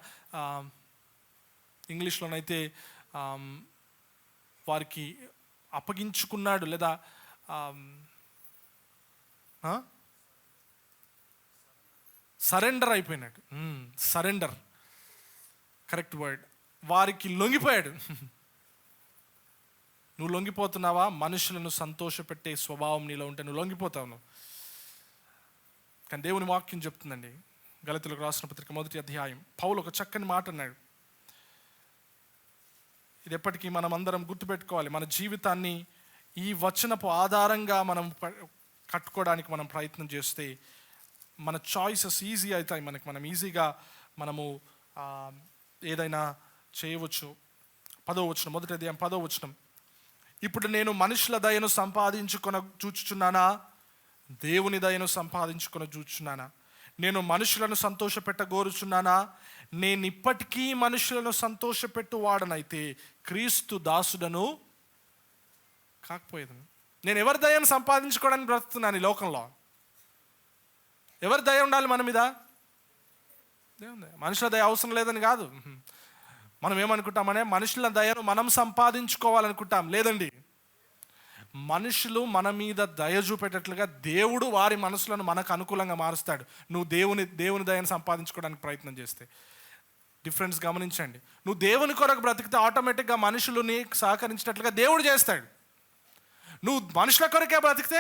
ఇంగ్లీష్లోనైతే వారికి అప్పగించుకున్నాడు, లేదా సరెండర్ అయిపోయినాడు. Surrender correct word. వారికి లొంగిపోయాడు. నువ్వు లొంగిపోతున్నావా? మనుషులను సంతోషపెట్టే స్వభావం నీలో ఉంటే నువ్వు లొంగిపోతావు నువ్వు. కానీ దేవుని వాక్యం చెప్తుందండి, గలతీయులకు రాసిన పత్రిక 1వ అధ్యాయం, పౌలు ఒక చక్కని మాట అన్నాడు. ఇది ఎప్పటికీ మనం అందరం గుర్తుపెట్టుకోవాలి. మన జీవితాన్ని ఈ వచనపు ఆధారంగా మనం కట్టుకోవడానికి మనం ప్రయత్నం చేస్తే మన చాయిసెస్ ఈజీ అవుతాయి. మనం ఈజీగా ఏదైనా చేయవచ్చు. 10వ వచనం, 1వ అధ్యాయం 10వ వచనం, ఇప్పుడు నేను మనుషుల దయను సంపాదించుకొని చూచుచున్నానా, దేవుని దయను సంపాదించుకొని చూచుచున్నానా? నేను మనుషులను సంతోషపెట్టగోరుచున్నానా? నేను ఇప్పటికీ మనుషులను సంతోషపెట్టువాడనైతే క్రీస్తు దాసుడను కాకపోయేది. నేను ఎవరి దయను సంపాదించుకోవడానికి బ్రతుకుతున్నాను ఈ లోకంలో? ఎవరి దయ ఉండాలి మన మీద? మనుషుల దయ అవసరం లేదని కాదు. మనం ఏమనుకుంటామనే మనుషుల దయను మనం సంపాదించుకోవాలనుకుంటాం. లేదండి, మనుషులు మన మీద దయ చూపేటట్లుగా దేవుడు వారి మనసులను మనకు అనుకూలంగా మారుస్తాడు. నువ్వు దేవుని దయను సంపాదించుకోవడానికి ప్రయత్నం చేస్తే. డిఫరెన్స్ గమనించండి. నువ్వు దేవుని కొరకు బ్రతికితే ఆటోమేటిక్గా మనుషులు నీకు సహకరించినట్లుగా దేవుడు చేస్తాడు. నువ్వు మనుషుల కొరకే బ్రతికితే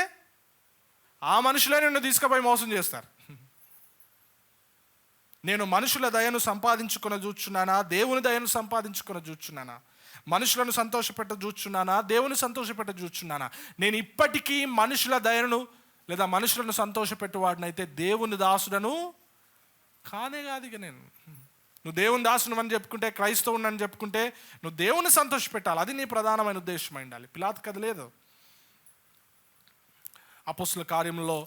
ఆ మనుషులే నిన్ను తీసుకుపోయి మోసం చేస్తారు. నేను మనుషుల దయను సంపాదించుకొని చూచున్నానా, దేవుని దయను సంపాదించుకొని చూచున్నానా? మనుషులను సంతోషపెట్ట చూచున్నానా, దేవుని సంతోషపెట్ట చూచున్నానా? నేను ఇప్పటికీ మనుషుల దయను లేదా మనుషులను సంతోషపెట్టువాడినైతే దేవుని దాసుడను కానే కాదు. ఇక నువ్వు దేవుని దాసును అని చెప్పుకుంటే, క్రైస్తవుని అని చెప్పుకుంటే నువ్వు దేవుని సంతోషపెట్టాలి. అది నీ ప్రధానమైన ఉద్దేశం ఉండాలి. పిలాతుకు అది లేదు. అపోస్తుల కార్యంలో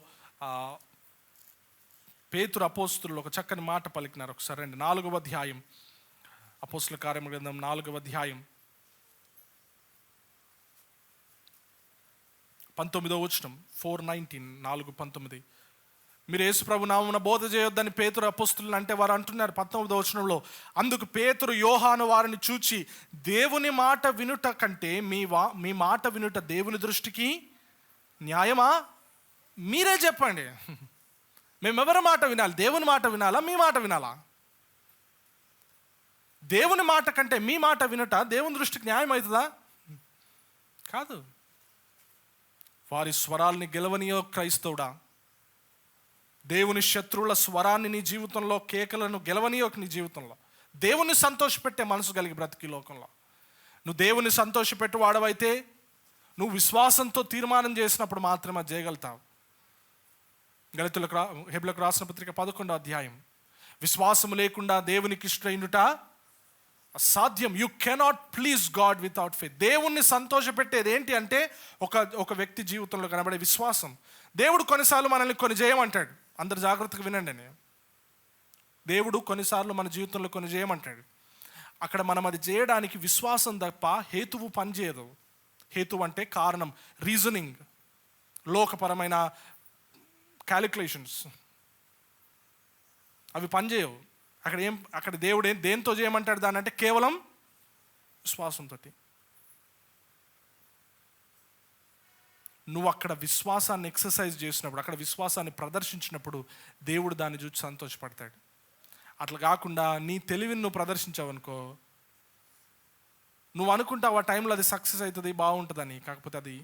పేతురు అపోస్తులు ఒక చక్కని మాట పలికినారు. ఒకసారి రండి, 4వ అధ్యాయం, అపోస్తుల కార్యం గ్రంథం 4వ అధ్యాయం 19వ వచనం, 4:19, 4:19. మీరు యేసు ప్రభు నామమున బోధ చేయొద్దని పేతురు అపోస్తులు అంటే వారు అంటున్నారు. 19వ వచనంలో, అందుకు పేతురు యోహాను వారిని చూచి, దేవుని మాట వినుట కంటే మీ మాట వినుట దేవుని దృష్టికి న్యాయమా? మీరే చెప్పండి. మేమెవరి మాట వినాలి? దేవుని మాట వినాలా, మీ మాట వినాలా? దేవుని మాట కంటే మీ మాట వినుట దేవుని దృష్టికి న్యాయం అవుతుందా? కాదు. వారి స్వరాల్ని గెలవనియో క్రైస్తవుడా. దేవుని శత్రువుల స్వరాన్ని నీ జీవితంలో, కేకలను గెలవనియో నీ జీవితంలో. దేవుని సంతోషపెట్టే మనసు కలిగి బ్రతికి లోకంలో. నువ్వు దేవుని సంతోషపెట్టు వాడవైతే నువ్వు విశ్వాసంతో తీర్మానం చేసినప్పుడు మాత్రమే చేయగలుగుతావు. హెబ్రీయులకు రాసిన పత్రిక 11వ అధ్యాయం, విశ్వాసము లేకుండా దేవునికి ఇష్టమైనట అసాధ్యం. You cannot please God without faith. దేవుణ్ణి సంతోషపెట్టేది ఏంటి అంటే ఒక వ్యక్తి జీవితంలో కనబడే విశ్వాసం. దేవుడు కొన్నిసార్లు మనల్ని కొన్ని చేయమంటాడు. అందరు జాగ్రత్తగా వినండి. దేవుడు కొన్నిసార్లు మన జీవితంలో కొన్ని చేయమంటాడు. అక్కడ మనం అది చేయడానికి విశ్వాసం తప్ప హేతువు పనిచేయదు. హేతువు అంటే కారణం, రీజనింగ్, లోకపరమైన క్యాలిక్యులేషన్స్ అవి పనిచేయవు. అక్కడ దేవుడు దేంతో చేయమంటాడు దాన్ని అంటే కేవలం విశ్వాసంతో. నువ్వు అక్కడ విశ్వాసాన్ని ఎక్సర్సైజ్ చేసినప్పుడు, అక్కడ విశ్వాసాన్ని ప్రదర్శించినప్పుడు దేవుడు దాన్ని చూసి సంతోషపడతాడు. అట్లా కాకుండా నీ తెలివిని నువ్వు ప్రదర్శించావనుకో, నువ్వు అనుకుంటావు ఆ టైంలో అది సక్సెస్ అవుతుంది, బాగుంటుందని. కాకపోతే అది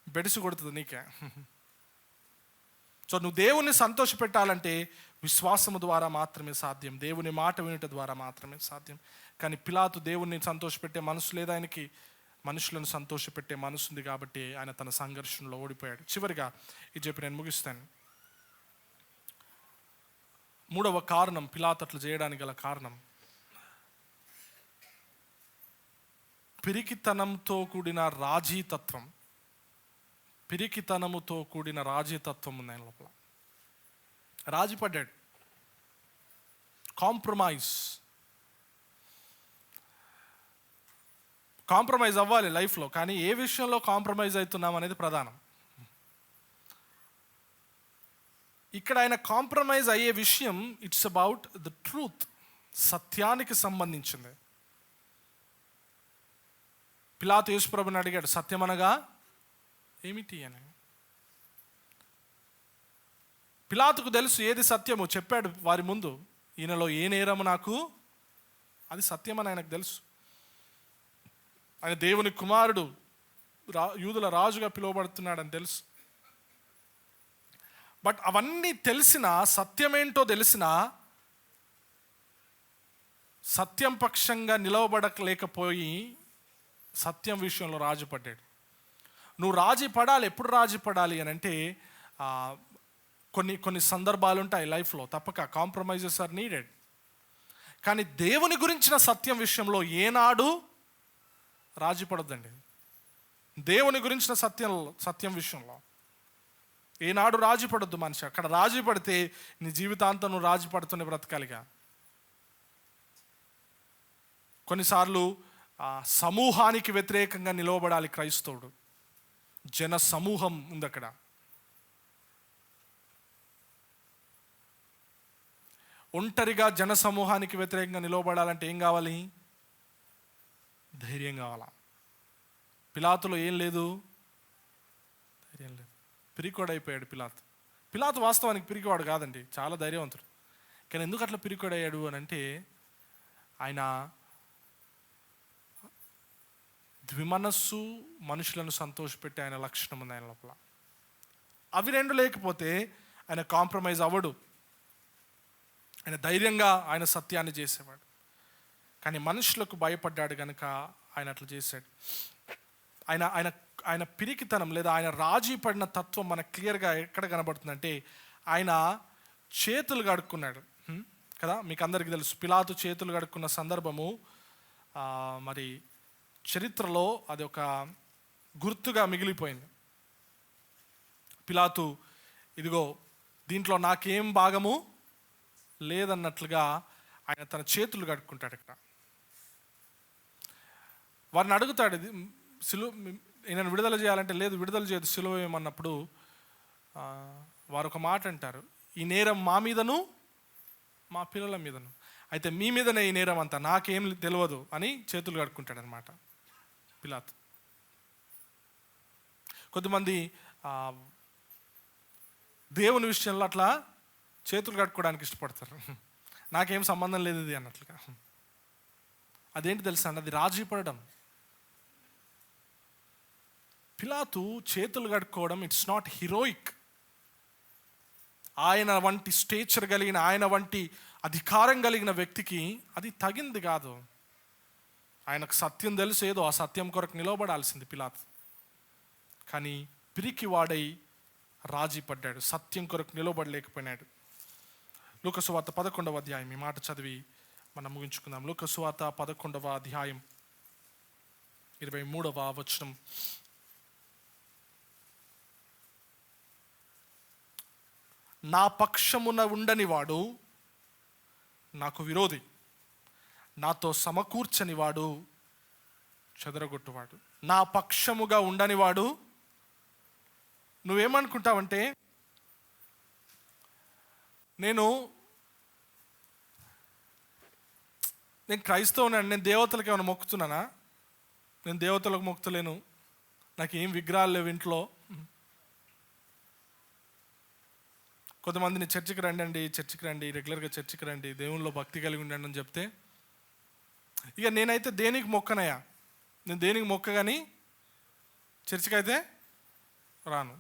బెడిసి కొడుతుంది నీకే. సో నువ్వు దేవుణ్ణి సంతోషపెట్టాలంటే విశ్వాసము ద్వారా మాత్రమే సాధ్యం, దేవుని మాట వినుట ద్వారా మాత్రమే సాధ్యం. కానీ పిలాతు దేవుణ్ణి సంతోషపెట్టే మనసు లేదు ఆయనకి. మనుషులను సంతోషపెట్టే మనసు ఉంది కాబట్టి ఆయన తన సంఘర్షణలో ఓడిపోయాడు. చివరిగా ఇది చెప్పి నేను ముగిస్తాను. 3వ కారణం, పిలాతు అట్లా చేయడానికి గల కారణం, పిరికితనంతో కూడిన రాజీతత్వం. పిరికితనముతో కూడిన రాజీతత్వం ఉంది ఆయన లోపల. రాజీ పడ్డాడు. కాంప్రమైజ్ అవ్వాలి లైఫ్లో, కానీ ఏ విషయంలో కాంప్రమైజ్ అవుతున్నాం అనేది ప్రధానం. ఇక్కడ ఆయన కాంప్రమైజ్ అయ్యే విషయం ఇట్స్ అబౌట్ ద ట్రూత్, సత్యానికి సంబంధించింది. పిలాతు యేసుప్రభుని అడిగాడు, సత్యం అనగా ఏమిటి అని. పిలాతుకు తెలుసు ఏది సత్యము. చెప్పాడు వారి ముందు, ఈయనలో ఏ నేరము నాకు, అది సత్యమని ఆయనకు తెలుసు. ఆయన దేవుని కుమారుడు, యూదుల రాజుగా పిలువబడుతున్నాడని తెలుసు. బట్ అవన్నీ తెలిసినా, సత్యమేంటో తెలిసినా సత్యం పక్షంగా నిలవబడలేకపోయి సత్యం విషయంలో రాజీ పడ్డాడు. నువ్వు రాజీ పడాలి. ఎప్పుడు రాజీ పడాలి అని అంటే, కొన్ని సందర్భాలు ఉంటాయి లైఫ్లో, తప్పక కాంప్రమైజెస్ ఆర్ నీడెడ్. కానీ దేవుని గురించిన సత్యం విషయంలో ఏనాడు రాజీ పడొద్దండి. దేవుని గురించిన సత్యం విషయంలో ఏనాడు రాజీ పడొద్దు మనిషి. అక్కడ రాజీ పడితే నీ జీవితాంతం నువ్వు రాజీ పడుతూనే బ్రతకాలిగా. కొన్నిసార్లు సమూహానికి వ్యతిరేకంగా నిలవబడాలి క్రైస్తవుడు. జన సమూహం ఉంది అక్కడ. ఒంటరిగా జన సమూహానికి వ్యతిరేకంగా నిలవబడాలంటే ఏం కావాలి? ధైర్యం కావాలా. పిలాతులో ఏం లేదు? ధైర్యం లేదు. పిరికోడైపోయాడు పిలాతు వాస్తవానికి పిరికివాడు కాదండి, చాలా ధైర్యవంతుడు. కానీ ఎందుకు అట్లా పిరికోడయ్యాడు అని అంటే, ఆయన ద్విమనస్సు, మనుషులను సంతోషపెట్టే ఆయన లక్షణం ఉంది ఆయన లోపల. అవి రెండు లేకపోతే ఆయన కాంప్రమైజ్ అవ్వడు. ఆయన ధైర్యంగా ఆయన సత్యాన్ని చేసేవాడు. కానీ మనుషులకు భయపడ్డాడు కనుక ఆయన అట్లా చేశాడు. ఆయన ఆయన ఆయన పిరికితనం లేదా ఆయన రాజీ పడిన తత్వం మనకు క్లియర్గా ఎక్కడ కనబడుతుందంటే, ఆయన చేతులు కడుక్కున్నాడు కదా. మీకు అందరికీ తెలుసు పిలాతు చేతులు కడుక్కున్న సందర్భము మరి చరిత్రలో అది ఒక గుర్తుగా మిగిలిపోయింది. పిలాతు ఇదిగో దీంట్లో నాకేం భాగము లేదన్నట్లుగా ఆయన తన చేతులు కడుక్కుంటాడు. ఇక్కడ వారిని అడుగుతాడు, ఈయనను విడుదల చేయాలంటే, లేదు విడుదల చేయదు సిలువ ఏమన్నప్పుడు వారు ఒక మాట అంటారు, ఈ నేరం మా మీదను మా పిల్లల మీదను, అయితే మీ మీదనే ఈ నేరం అంతా, నాకేం తెలియదు అని చేతులు కడుక్కుంటాడు అనమాట పిలాతు. కొద్దిమంది దేవుని విషయంలో అట్లా చేతులు కట్టుకోవడానికి ఇష్టపడతారు. నాకేం సంబంధం లేదు ఇది అన్నట్లుగా. అదేంటి తెలుసా అండి? అది రాజీ పడడం. పిలాతు చేతులు కట్టుకోవడం ఇట్స్ నాట్ హీరోయిక్. ఆయన వంటి స్టేచర్ కలిగిన, ఆయన వంటి అధికారం కలిగిన వ్యక్తికి అది తగింది కాదు. ఆయనకు సత్యం తెలుసు, ఏదో ఆ సత్యం కొరకు నిలవబడాల్సింది పిలాతు. కానీ పిరికి వాడై రాజీ పడ్డాడు, సత్యం కొరకు నిలవబడలేకపోయినాడు. లూకా సువార్త 11వ అధ్యాయం, ఈ మాట చదివి మనం ముగించుకుందాం. లూకా సువార్త 11వ అధ్యాయం 23వ వచనం. నా పక్షమున ఉండని వాడు నాకు విరోధి, నాతో సమకూర్చని వాడు చెదరగొట్టువాడు. నా పక్షముగా ఉండని వాడు, నువ్వేమనుకుంటావంటే నేను క్రైస్తవుని, నేను దేవతలకు ఏమైనా మొక్కుతున్నానా? నేను దేవతలకు మొక్కుతలేను, నాకు ఏం విగ్రహాలు లేవు ఇంట్లో. కొంతమందిని చర్చికి రండి, రెగ్యులర్గా చర్చికి రండి, దేవునిలో భక్తి కలిగి ఉండండి అని చెప్తే, ఇక నేనైతే దేనికి మొక్కనయ్యా, నేను దేనికి మొక్క కానీ చర్చికి అయితే రాను.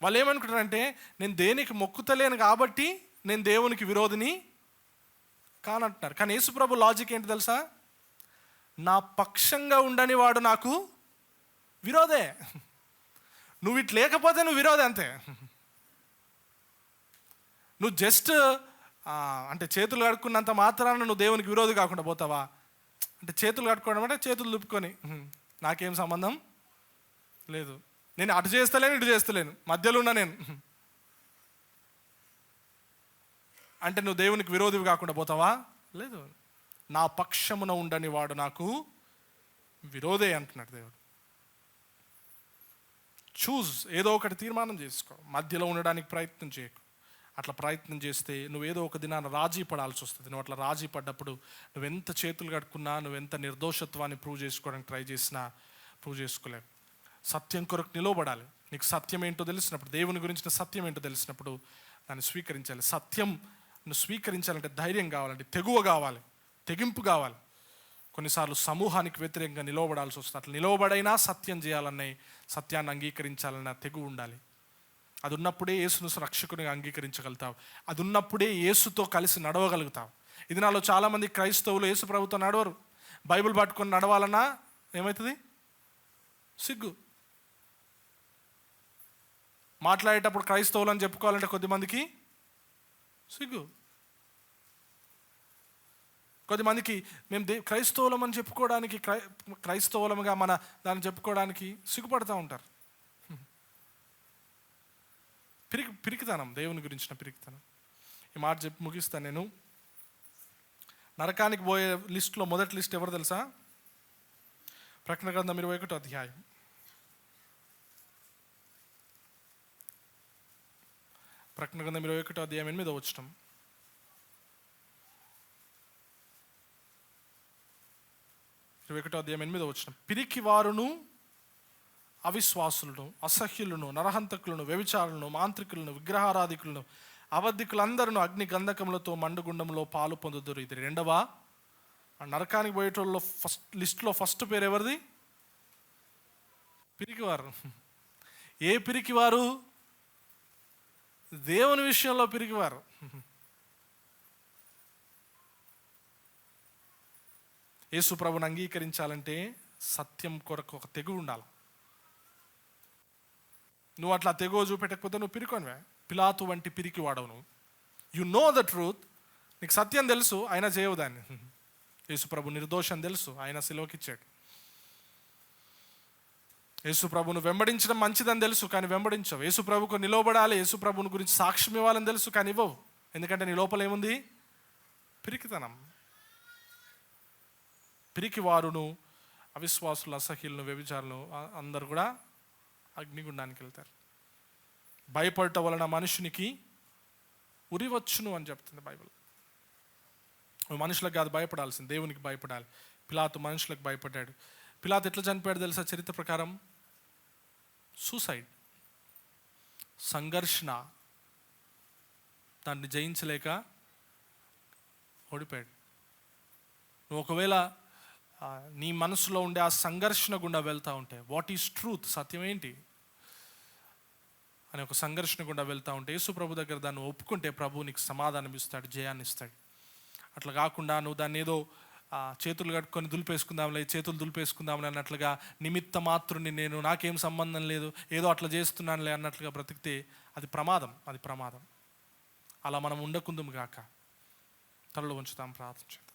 వాళ్ళు ఏమనుకుంటారంటే, నేను దేనికి మొక్కుతలేను కాబట్టి నేను దేవునికి విరోధిని కానంటున్నారు. కానీ యేసుప్రభు లాజిక్ ఏంటి తెలుసా? నా పక్షంగా ఉండని వాడు నాకు విరోధే. నువ్వు ఇటు లేకపోతే నువ్వు విరోధే అంతే. నువ్వు జస్ట్ అంటే చేతులు కడుక్కున్నంత మాత్రాన నువ్వు దేవునికి విరోధి కాకుండా పోతావా? అంటే చేతులు కట్టుకోవడం అంటే చేతులు దుప్పుకొని నాకేం సంబంధం లేదు, నేను అటు చేస్తలేను ఇటు చేస్తలేను, మధ్యలో ఉన్నా నేను అంటే నువ్వు దేవునికి విరోధివి కాకుండా పోతావా? లేదు. నా పక్షమున ఉండని వాడు నాకు విరోధే అంటున్నాడు దేవుడు. చూజ్, ఏదో ఒకటి తీర్మానం చేసుకో, మధ్యలో ఉండడానికి ప్రయత్నం చేయకు. అట్లా ప్రయత్నం చేస్తే నువ్వు ఏదో ఒక దినాన్ని రాజీ పడాల్సి వస్తుంది. నువ్వు అట్లా రాజీ పడ్డప్పుడు నువ్వెంత చేతులు కట్టుకున్నా, నువ్వెంత నిర్దోషత్వాన్ని ప్రూవ్ చేసుకోవడానికి ట్రై చేసినా ప్రూవ్ చేసుకోలేవు. సత్యం కొరకు నిలవబడాలి. నీకు సత్యం ఏంటో తెలిసినప్పుడు, దేవుని గురించిన సత్యం ఏంటో తెలిసినప్పుడు దాన్ని స్వీకరించాలి. సత్యం నువ్వు స్వీకరించాలంటే ధైర్యం కావాలంటే తెగువ కావాలి, తెగింపు కావాలి. కొన్నిసార్లు సమూహానికి వ్యతిరేకంగా నిలవబడాల్సి వస్తుంది. అట్లా నిలవబడైనా సత్యం చేయాలనే, సత్యాన్ని అంగీకరించాలన్న తెగువ ఉండాలి. అది ఉన్నప్పుడే యేసును రక్షకునిగా అంగీకరించగలుగుతావు. అది ఉన్నప్పుడే యేసుతో కలిసి నడవగలుగుతావు. ఇది నాలో చాలామంది క్రైస్తవులు యేసు ప్రభుతో నడవరు. బైబిల్ పట్టుకొని నడవాలన్నా ఏమవుతుంది? సిగ్గు. మాట్లాడేటప్పుడు క్రైస్తవులు అని చెప్పుకోవాలంటే కొద్దిమందికి సిగ్గు. కొద్దిమందికి మేము క్రైస్తవులం అని చెప్పుకోవడానికి, క్రైస్తవులముగా మన దాన్ని చెప్పుకోవడానికి సిగ్గుపడుతూ ఉంటారు. పిరికితనం, దేవుని గురించిన పిరికితనం. ఈ మాట చెప్పి ముగిస్తాను నేను. నరకానికి పోయే లిస్టులో మొదటి లిస్ట్ ఎవరు తెలుసా? ప్రకటన గ్రంథం 21వ అధ్యాయం. ప్రకటన గ్రంథం 21వ అధ్యాయం 8వ వచనం. పిరికి వారును, అవిశ్వాసులను, అసహ్యులను, నరహంతకులను, వ్యభిచారులను, మాంత్రికులను, విగ్రహారాధికులను, అబద్ధికులందరూ అగ్ని గంధకములతో మండుగుండంలో పాలు పొందుదురు. ఇది రెండవ నరకానికి పోయేటోళ్ళలో లిస్టులో ఫస్ట్ పేరు ఎవరిది? పిరికివారు. ఏ పిరికివారు? దేవుని విషయంలో పిరికివారు. యేసు ప్రభుని అంగీకరించాలంటే సత్యం కొరకు ఒక తెగువ ఉండాలి. నువ్వు అట్లా తెగువ చూపెట్టకపోతే నువ్వు పిరికొనివే. పిలాతు వంటి పిరికి వాడవు నువ్వు. యు నో ద ట్రూత్, నీకు సత్యం తెలుసు, అయినా చేయవు దాన్ని. యేసు ప్రభు నిర్దోషం తెలుసు, ఆయన సిలువకిచ్చాడు. యేసు ప్రభును వెంబడించడం మంచిదని తెలుసు, కానీ వెంబడించవు. యేసు ప్రభుకు నిలవబడాలి, యేసు ప్రభుని గురించి సాక్ష్యం ఇవ్వాలని తెలుసు, కానీ ఇవ్వవు. ఎందుకంటే నీ లోపల ఏముంది? పిరికితనం. పిరికి వారును, అవిశ్వాసులు, అసహ్యులను, వ్యభిచారులు అందరు కూడా అగ్నిగుండానికి వెళ్తారు. భయపడటం వలన మనుషునికి ఉరివచ్చును అని చెప్తుంది బైబిల్. మనుషులకు కాదు భయపడాల్సింది, దేవునికి భయపడాలి. పిలాతు మనుషులకు భయపడ్డాడు. పిలాతు ఎట్లా చనిపోయాడు తెలుసా? చరిత్ర ప్రకారం సూసైడ్, సంఘర్షణ, దాన్ని జయించలేక ఓడిపోయాడు. నువ్వు ఒకవేళ నీ మనసులో ఉండే ఆ సంఘర్షణ గుండా వెళ్తూ ఉంటే, వాట్ ఈజ్ ట్రూత్, సత్యం ఏంటి అని ఒక సంఘర్షణ గుండా వెళ్తూ ఉంటే, యేసు ప్రభు దగ్గర దాన్ని ఒప్పుకుంటే ప్రభు నీకు సమాధానం ఇస్తాడు, జయాన్ని ఇస్తాడు. అట్లా కాకుండా నువ్వు దాన్ని ఏదో చేతులు కట్టుకొని దులిపేసుకుందాంలే, చేతులు దులిపేసుకుందాంలే అన్నట్లుగా, నిమిత్త మాత్రుని నేను, నాకేం సంబంధం లేదు, ఏదో అట్లా చేస్తున్నానులే అన్నట్లుగా బ్రతికితే అది ప్రమాదం, అది ప్రమాదం. అలా మనం ఉండకుందాం గాక. తలలో ఉంచుతాం, ప్రార్థించాం.